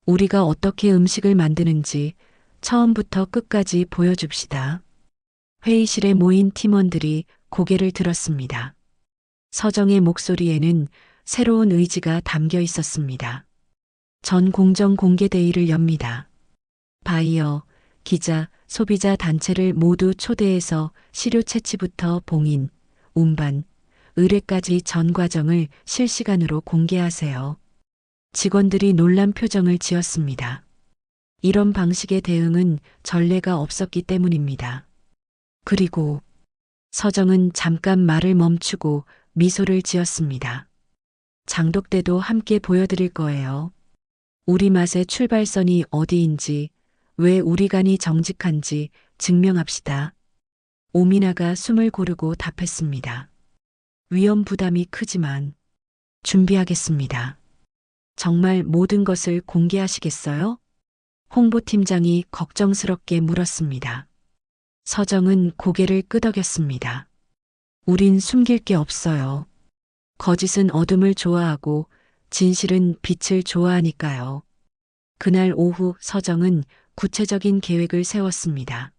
우리가 어떻게 음식을 만드는지 처음부터 끝까지 보여줍시다. 회의실에 모인 팀원들이 고개를 들었습니다. 서정의 목소리에는 새로운 의지가 담겨 있었습니다. 전 공정 공개 대의를 엽니다. 바이어, 기자, 소비자 단체를 모두 초대해서 시료 채취부터 봉인, 운반, 의뢰까지 전 과정을 실시간으로 공개하세요. 직원들이 놀란 표정을 지었습니다. 이런 방식의 대응은 전례가 없었기 때문입니다. 그리고 서정은 잠깐 말을 멈추고 미소를 지었습니다. 장독대도 함께 보여드릴 거예요. 우리 맛의 출발선이 어디인지, 왜 우리 간이 정직한지 증명합시다. 오미나가 숨을 고르고 답했습니다. 위험 부담이 크지만 준비하겠습니다. 정말 모든 것을 공개하시겠어요? 홍보팀장이 걱정스럽게 물었습니다. 서정은 고개를 끄덕였습니다. 우린 숨길 게 없어요. 거짓은 어둠을 좋아하고 진실은 빛을 좋아하니까요. 그날 오후 서정은 구체적인 계획을 세웠습니다.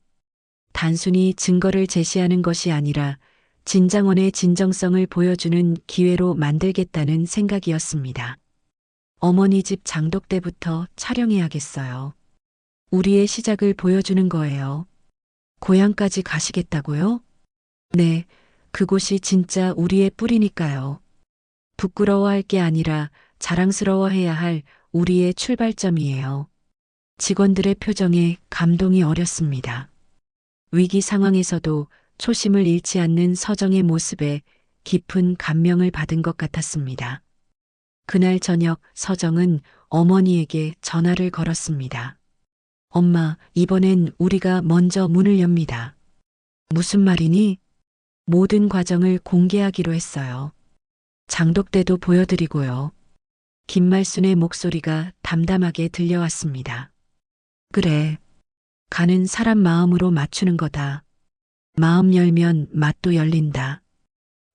단순히 증거를 제시하는 것이 아니라 진장원의 진정성을 보여주는 기회로 만들겠다는 생각이었습니다. 어머니 집 장독대부터 촬영해야겠어요. 우리의 시작을 보여주는 거예요. 고향까지 가시겠다고요? 네, 그곳이 진짜 우리의 뿌리니까요. 부끄러워할 게 아니라 자랑스러워해야 할 우리의 출발점이에요. 직원들의 표정에 감동이 어렸습니다. 위기 상황에서도 초심을 잃지 않는 서정의 모습에 깊은 감명을 받은 것 같았습니다. 그날 저녁 서정은 어머니에게 전화를 걸었습니다. 엄마, 이번엔 우리가 먼저 문을 엽니다. 무슨 말이니? 모든 과정을 공개하기로 했어요. 장독대도 보여드리고요. 김말순의 목소리가 담담하게 들려왔습니다. 그래. 가는 사람 마음으로 맞추는 거다. 마음 열면 맛도 열린다.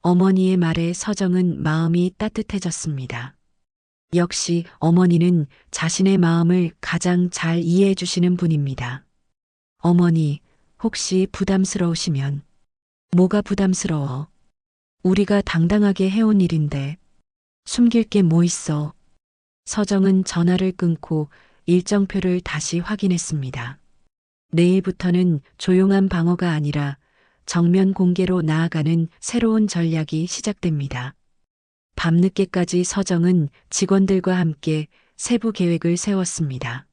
어머니의 말에 서정은 마음이 따뜻해졌습니다. 역시 어머니는 자신의 마음을 가장 잘 이해해 주시는 분입니다. 어머니, 혹시 부담스러우시면. 뭐가 부담스러워? 우리가 당당하게 해온 일인데. 숨길 게 뭐 있어? 서정은 전화를 끊고 일정표를 다시 확인했습니다. 내일부터는 조용한 방어가 아니라 정면 공개로 나아가는 새로운 전략이 시작됩니다. 밤늦게까지 서정은 직원들과 함께 세부 계획을 세웠습니다.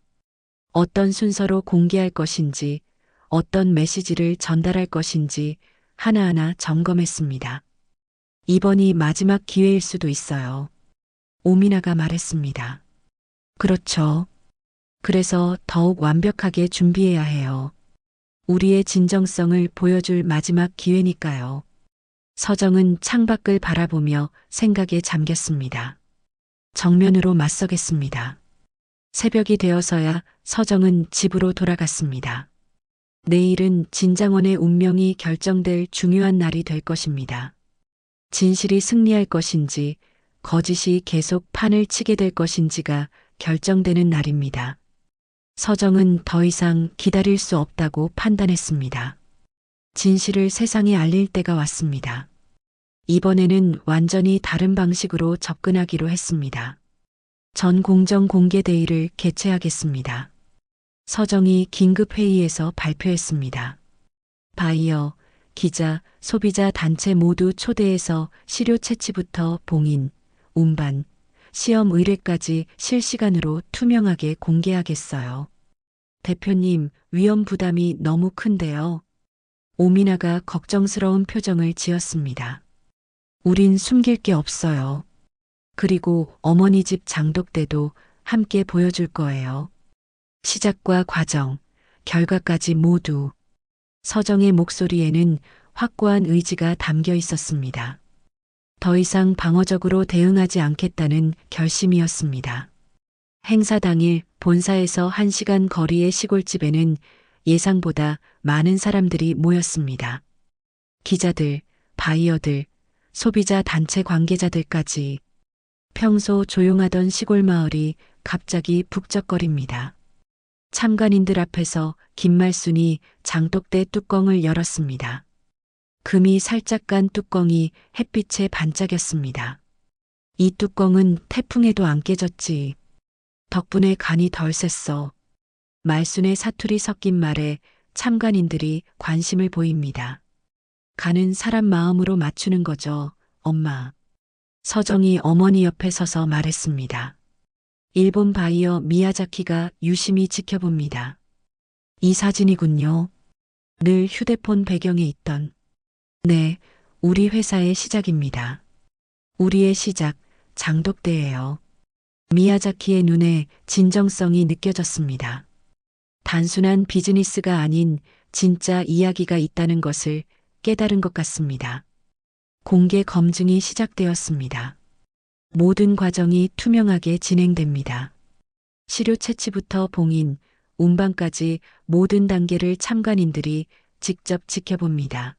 어떤 순서로 공개할 것인지, 어떤 메시지를 전달할 것인지 하나하나 점검했습니다. 이번이 마지막 기회일 수도 있어요. 오미나가 말했습니다. 그렇죠. 그래서 더욱 완벽하게 준비해야 해요. 우리의 진정성을 보여줄 마지막 기회니까요. 서정은 창밖을 바라보며 생각에 잠겼습니다. 정면으로 맞서겠습니다. 새벽이 되어서야 서정은 집으로 돌아갔습니다. 내일은 진장원의 운명이 결정될 중요한 날이 될 것입니다. 진실이 승리할 것인지 거짓이 계속 판을 치게 될 것인지가 결정되는 날입니다. 서정은 더 이상 기다릴 수 없다고 판단했습니다. 진실을 세상에 알릴 때가 왔습니다. 이번에는 완전히 다른 방식으로 접근하기로 했습니다. 전 공정 공개 대의를 개최하겠습니다. 서정이 긴급 회의에서 발표했습니다. 바이어, 기자, 소비자 단체 모두 초대해서 시료 채취부터 봉인, 운반, 시험 의뢰까지 실시간으로 투명하게 공개하겠어요. 대표님, 위험 부담이 너무 큰데요. 오미나가 걱정스러운 표정을 지었습니다. 우린 숨길 게 없어요. 그리고 어머니 집 장독대도 함께 보여줄 거예요. 시작과 과정, 결과까지 모두. 서정의 목소리에는 확고한 의지가 담겨 있었습니다. 더 이상 방어적으로 대응하지 않겠다는 결심이었습니다. 행사 당일 본사에서 1시간 거리의 시골집에는 예상보다 많은 사람들이 모였습니다. 기자들, 바이어들, 소비자 단체 관계자들까지. 평소 조용하던 시골 마을이 갑자기 북적거립니다. 참관인들 앞에서 김말순이 장독대 뚜껑을 열었습니다. 금이 살짝 간 뚜껑이 햇빛에 반짝였습니다. 이 뚜껑은 태풍에도 안 깨졌지. 덕분에 간이 덜 셌어. 말순의 사투리 섞인 말에 참관인들이 관심을 보입니다. 간은 사람 마음으로 맞추는 거죠, 엄마. 서정이 어머니 옆에 서서 말했습니다. 일본 바이어 미야자키가 유심히 지켜봅니다. 이 사진이군요. 늘 휴대폰 배경에 있던. 네, 우리 회사의 시작입니다. 우리의 시작, 장독대예요. 미야자키의 눈에 진정성이 느껴졌습니다. 단순한 비즈니스가 아닌 진짜 이야기가 있다는 것을 깨달은 것 같습니다. 공개 검증이 시작되었습니다. 모든 과정이 투명하게 진행됩니다. 시료 채취부터 봉인, 운반까지 모든 단계를 참관인들이 직접 지켜봅니다.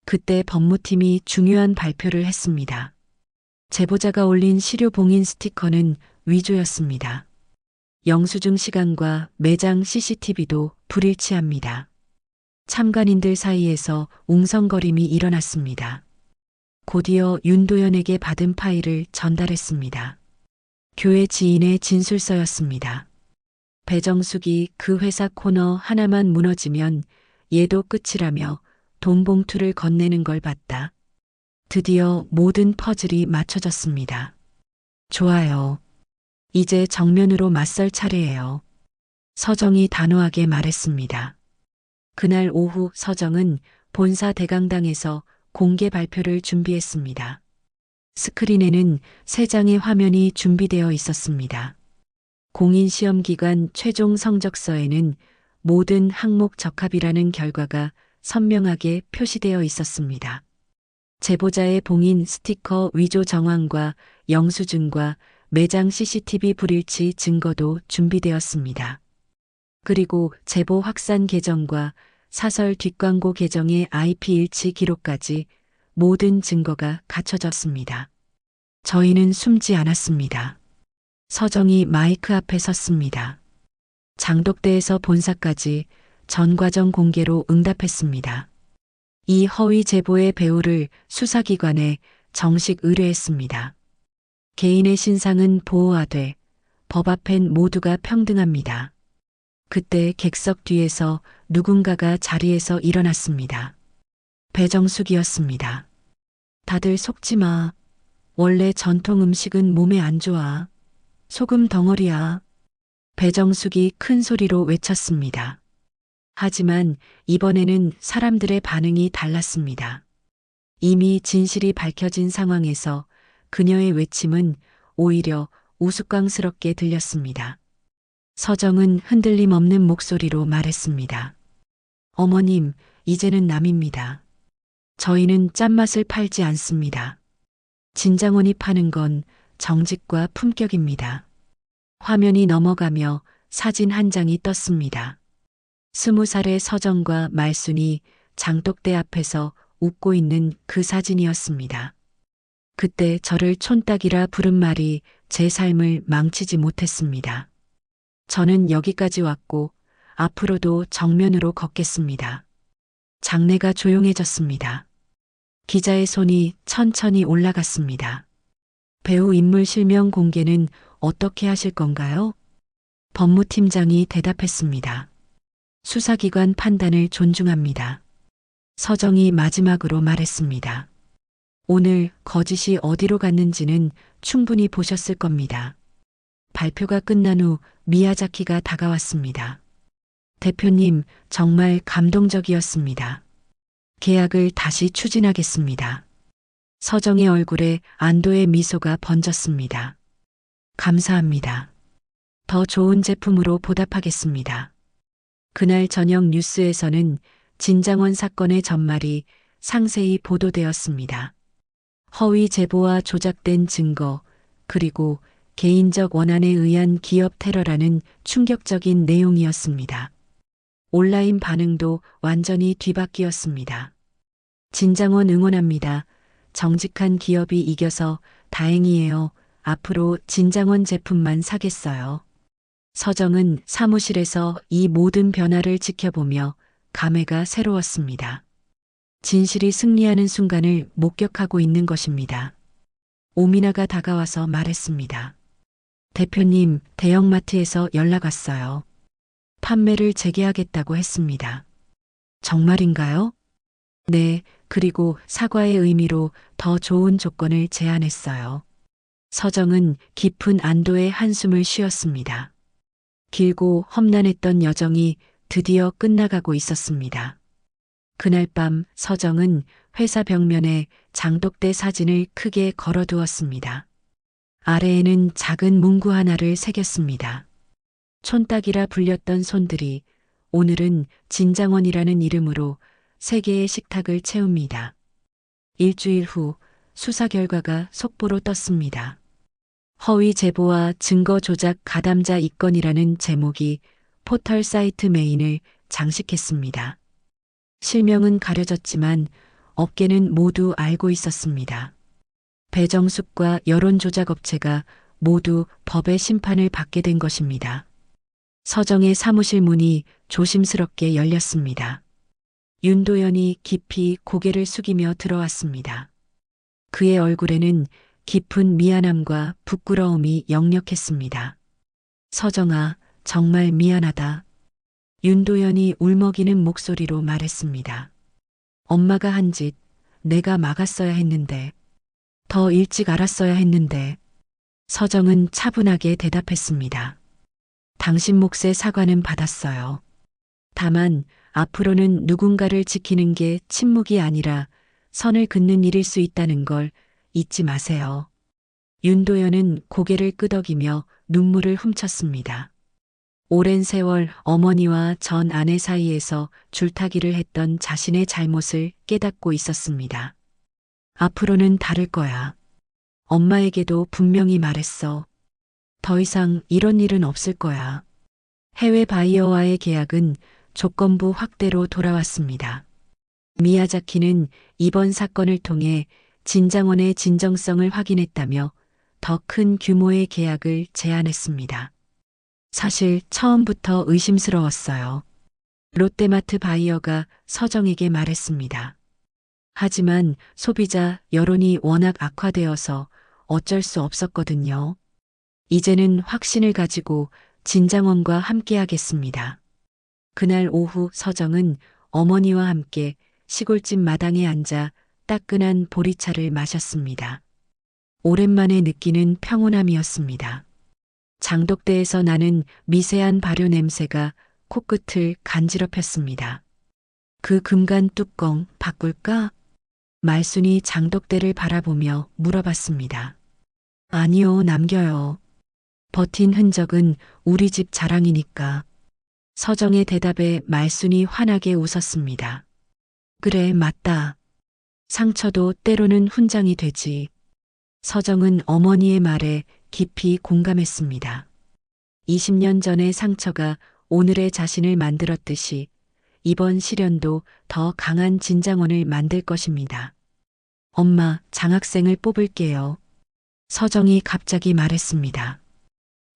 그때 법무팀이 중요한 발표를 했습니다. 제보자가 올린 시료 봉인 스티커는 위조였습니다. 영수증 시간과 매장 CCTV도 불일치합니다. 참관인들 사이에서 웅성거림이 일어났습니다. 곧이어 윤도현에게 받은 파일을 전달했습니다. 교회 지인의 진술서였습니다. 배정숙이 그 회사 코너 하나만 무너지면 얘도 끝이라며 돈 봉투를 건네는 걸 봤다. 드디어 모든 퍼즐이 맞춰졌습니다. 좋아요. 이제 정면으로 맞설 차례예요. 서정이 단호하게 말했습니다. 그날 오후 서정은 본사 대강당에서 공개 발표를 준비했습니다. 스크린에는 3장의 화면이 준비되어 있었습니다. 공인시험 기간 최종 성적서에는 모든 항목 적합이라는 결과가 선명하게 표시되어 있었습니다. 제보자의 봉인 스티커 위조 정황과 영수증과 매장 CCTV 불일치 증거도 준비되었습니다. 그리고 제보 확산 계정과 사설 뒷광고 계정의 IP 일치 기록까지 모든 증거가 갖춰졌습니다. 저희는 숨지 않았습니다. 서정이 마이크 앞에 섰습니다. 장독대에서 본사까지 전 과정 공개로 응답했습니다. 이 허위 제보의 배후를 수사기관에 정식 의뢰했습니다. 개인의 신상은 보호하되 법 앞엔 모두가 평등합니다. 그때 객석 뒤에서 누군가가 자리에서 일어났습니다. 배정숙이었습니다. 다들 속지 마. 원래 전통 음식은 몸에 안 좋아. 소금 덩어리야. 배정숙이 큰 소리로 외쳤습니다. 하지만 이번에는 사람들의 반응이 달랐습니다. 이미 진실이 밝혀진 상황에서 그녀의 외침은 오히려 우스꽝스럽게 들렸습니다. 서정은 흔들림 없는 목소리로 말했습니다. 어머님, 이제는 남입니다. 저희는 짠맛을 팔지 않습니다. 진장원이 파는 건 정직과 품격입니다. 화면이 넘어가며 사진 한 장이 떴습니다. 20살의 서정과 말순이 장독대 앞에서 웃고 있는 그 사진이었습니다. 그때 저를 촌딱이라 부른 말이 제 삶을 망치지 못했습니다. 저는 여기까지 왔고 앞으로도 정면으로 걷겠습니다. 장내가 조용해졌습니다. 기자의 손이 천천히 올라갔습니다. 배우 인물 실명 공개는 어떻게 하실 건가요? 법무팀장이 대답했습니다. 수사기관 판단을 존중합니다. 서정이 마지막으로 말했습니다. 오늘 거짓이 어디로 갔는지는 충분히 보셨을 겁니다. 발표가 끝난 후 미야자키가 다가왔습니다. 대표님, 정말 감동적이었습니다. 계약을 다시 추진하겠습니다. 서정의 얼굴에 안도의 미소가 번졌습니다. 감사합니다. 더 좋은 제품으로 보답하겠습니다. 그날 저녁 뉴스에서는 진장원 사건의 전말이 상세히 보도되었습니다. 허위 제보와 조작된 증거, 그리고 개인적 원한에 의한 기업 테러라는 충격적인 내용이었습니다. 온라인 반응도 완전히 뒤바뀌었습니다. 진장원 응원합니다. 정직한 기업이 이겨서 다행이에요. 앞으로 진장원 제품만 사겠어요. 서정은 사무실에서 이 모든 변화를 지켜보며 감회가 새로웠습니다. 진실이 승리하는 순간을 목격하고 있는 것입니다. 오미나가 다가와서 말했습니다. 대표님, 대형마트에서 연락 왔어요. 판매를 재개하겠다고 했습니다. 정말인가요? 네, 그리고 사과의 의미로 더 좋은 조건을 제안했어요. 서정은 깊은 안도의 한숨을 쉬었습니다. 길고 험난했던 여정이 드디어 끝나가고 있었습니다. 그날 밤 서정은 회사 벽면에 장독대 사진을 크게 걸어두었습니다. 아래에는 작은 문구 하나를 새겼습니다. 촌딱이라 불렸던 손들이 오늘은 진장원이라는 이름으로 세 개의 식탁을 채웁니다. 일주일 후 수사 결과가 속보로 떴습니다. 허위 제보와 증거 조작 가담자 입건이라는 제목이 포털 사이트 메인을 장식했습니다. 실명은 가려졌지만 업계는 모두 알고 있었습니다. 배정숙과 여론조작업체가 모두 법의 심판을 받게 된 것입니다. 서정의 사무실 문이 조심스럽게 열렸습니다. 윤도현이 깊이 고개를 숙이며 들어왔습니다. 그의 얼굴에는 깊은 미안함과 부끄러움이 역력했습니다. 서정아, 정말 미안하다. 윤도현이 울먹이는 목소리로 말했습니다. 엄마가 한 짓 내가 막았어야 했는데, 더 일찍 알았어야 했는데. 서정은 차분하게 대답했습니다. 당신 몫의 사과는 받았어요. 다만 앞으로는 누군가를 지키는 게 침묵이 아니라 선을 긋는 일일 수 있다는 걸 잊지 마세요. 윤도현은 고개를 끄덕이며 눈물을 훔쳤습니다. 오랜 세월 어머니와 전 아내 사이에서 줄타기를 했던 자신의 잘못을 깨닫고 있었습니다. 앞으로는 다를 거야. 엄마에게도 분명히 말했어. 더 이상 이런 일은 없을 거야. 해외 바이어와의 계약은 조건부 확대로 돌아왔습니다. 미야자키는 이번 사건을 통해 진장원의 진정성을 확인했다며 더 큰 규모의 계약을 제안했습니다. 사실 처음부터 의심스러웠어요. 롯데마트 바이어가 서정에게 말했습니다. 하지만 소비자 여론이 워낙 악화되어서 어쩔 수 없었거든요. 이제는 확신을 가지고 진장원과 함께하겠습니다. 그날 오후 서정은 어머니와 함께 시골집 마당에 앉아 따끈한 보리차를 마셨습니다. 오랜만에 느끼는 평온함이었습니다. 장독대에서 나는 미세한 발효 냄새가 코끝을 간지럽혔습니다. 그 금간 뚜껑 바꿀까? 말순이 장독대를 바라보며 물어봤습니다. 아니요, 남겨요. 버틴 흔적은 우리 집 자랑이니까. 서정의 대답에 말순이 환하게 웃었습니다. 그래, 맞다. 상처도 때로는 훈장이 되지. 서정은 어머니의 말에 깊이 공감했습니다. 20년 전의 상처가 오늘의 자신을 만들었듯이 이번 시련도 더 강한 진장원을 만들 것입니다. 엄마, 장학생을 뽑을게요. 서정이 갑자기 말했습니다.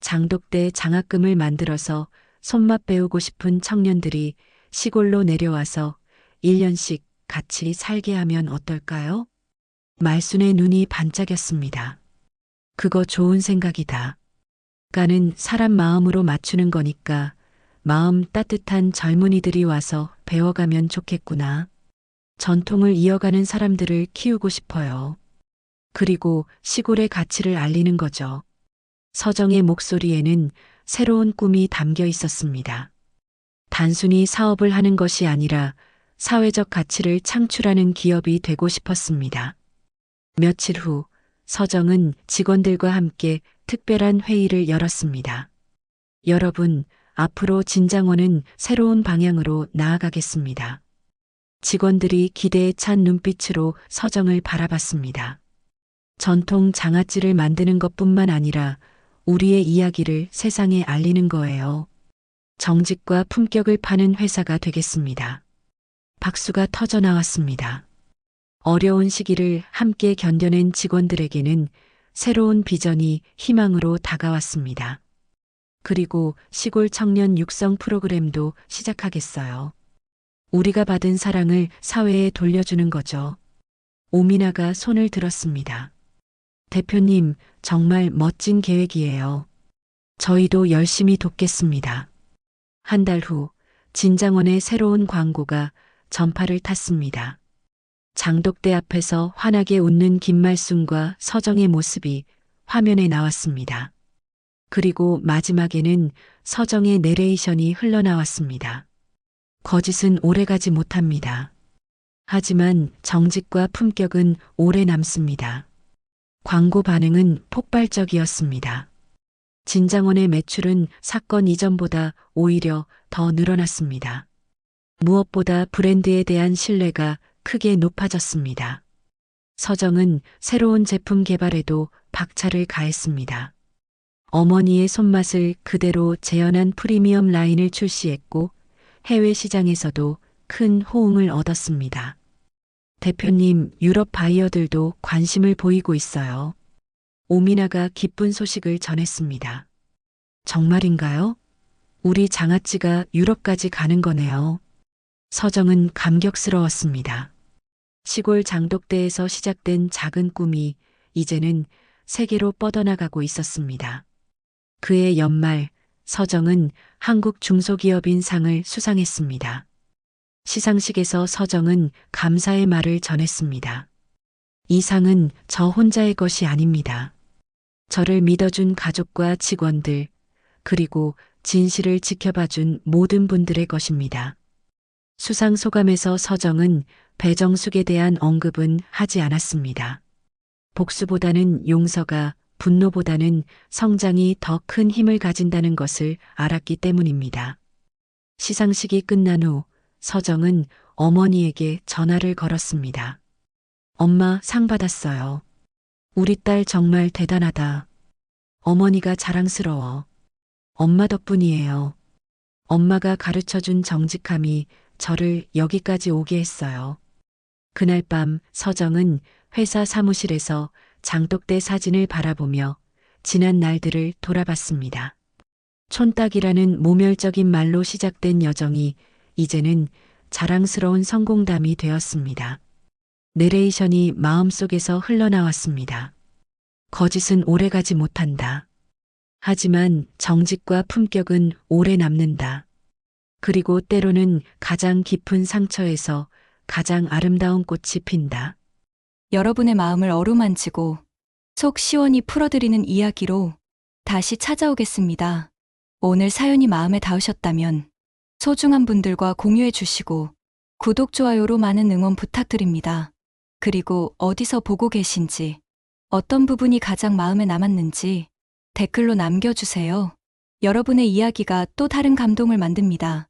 장독대 장학금을 만들어서 손맛 배우고 싶은 청년들이 시골로 내려와서 1년씩 같이 살게 하면 어떨까요? 말순의 눈이 반짝였습니다. 그거 좋은 생각이다. 가는 사람 마음으로 맞추는 거니까 마음 따뜻한 젊은이들이 와서 배워가면 좋겠구나. 전통을 이어가는 사람들을 키우고 싶어요. 그리고 시골의 가치를 알리는 거죠. 서정의 목소리에는 새로운 꿈이 담겨 있었습니다. 단순히 사업을 하는 것이 아니라 사회적 가치를 창출하는 기업이 되고 싶었습니다. 며칠 후 서정은 직원들과 함께 특별한 회의를 열었습니다. 여러분, 앞으로 진장원은 새로운 방향으로 나아가겠습니다. 직원들이 기대에 찬 눈빛으로 서정을 바라봤습니다. 전통 장아찌를 만드는 것뿐만 아니라 우리의 이야기를 세상에 알리는 거예요. 정직과 품격을 파는 회사가 되겠습니다. 박수가 터져 나왔습니다. 어려운 시기를 함께 견뎌낸 직원들에게는 새로운 비전이 희망으로 다가왔습니다. 그리고 시골 청년 육성 프로그램도 시작하겠어요. 우리가 받은 사랑을 사회에 돌려주는 거죠. 오미나가 손을 들었습니다. 대표님, 정말 멋진 계획이에요. 저희도 열심히 돕겠습니다. 한 달 후, 진장원의 새로운 광고가 전파를 탔습니다. 장독대 앞에서 환하게 웃는 김말순과 서정의 모습이 화면에 나왔습니다. 그리고 마지막에는 서정의 내레이션이 흘러나왔습니다. 거짓은 오래가지 못합니다. 하지만 정직과 품격은 오래 남습니다. 광고 반응은 폭발적이었습니다. 진장원의 매출은 사건 이전보다 오히려 더 늘어났습니다. 무엇보다 브랜드에 대한 신뢰가 크게 높아졌습니다. 서정은 새로운 제품 개발에도 박차를 가했습니다. 어머니의 손맛을 그대로 재현한 프리미엄 라인을 출시했고 해외 시장에서도 큰 호응을 얻었습니다. 대표님, 유럽 바이어들도 관심을 보이고 있어요. 오미나가 기쁜 소식을 전했습니다. 정말인가요? 우리 장아찌가 유럽까지 가는 거네요. 서정은 감격스러웠습니다. 시골 장독대에서 시작된 작은 꿈이 이제는 세계로 뻗어나가고 있었습니다. 그해 연말, 서정은 한국 중소기업인 상을 수상했습니다. 시상식에서 서정은 감사의 말을 전했습니다. 이 상은 저 혼자의 것이 아닙니다. 저를 믿어준 가족과 직원들, 그리고 진실을 지켜봐준 모든 분들의 것입니다. 수상 소감에서 서정은 배정숙에 대한 언급은 하지 않았습니다. 복수보다는 용서가, 분노보다는 성장이 더 큰 힘을 가진다는 것을 알았기 때문입니다. 시상식이 끝난 후 서정은 어머니에게 전화를 걸었습니다. 엄마, 상 받았어요. 우리 딸 정말 대단하다. 어머니가 자랑스러워. 엄마 덕분이에요. 엄마가 가르쳐준 정직함이 저를 여기까지 오게 했어요. 그날 밤 서정은 회사 사무실에서 장독대 사진을 바라보며 지난 날들을 돌아봤습니다. 촌딱이라는 모멸적인 말로 시작된 여정이 이제는 자랑스러운 성공담이 되었습니다. 내레이션이 마음속에서 흘러나왔습니다. 거짓은 오래가지 못한다. 하지만 정직과 품격은 오래 남는다. 그리고 때로는 가장 깊은 상처에서 가장 아름다운 꽃이 핀다. 여러분의 마음을 어루만지고 속 시원히 풀어드리는 이야기로 다시 찾아오겠습니다. 오늘 사연이 마음에 닿으셨다면 소중한 분들과 공유해 주시고 구독, 좋아요로 많은 응원 부탁드립니다. 그리고 어디서 보고 계신지, 어떤 부분이 가장 마음에 남았는지 댓글로 남겨주세요. 여러분의 이야기가 또 다른 감동을 만듭니다.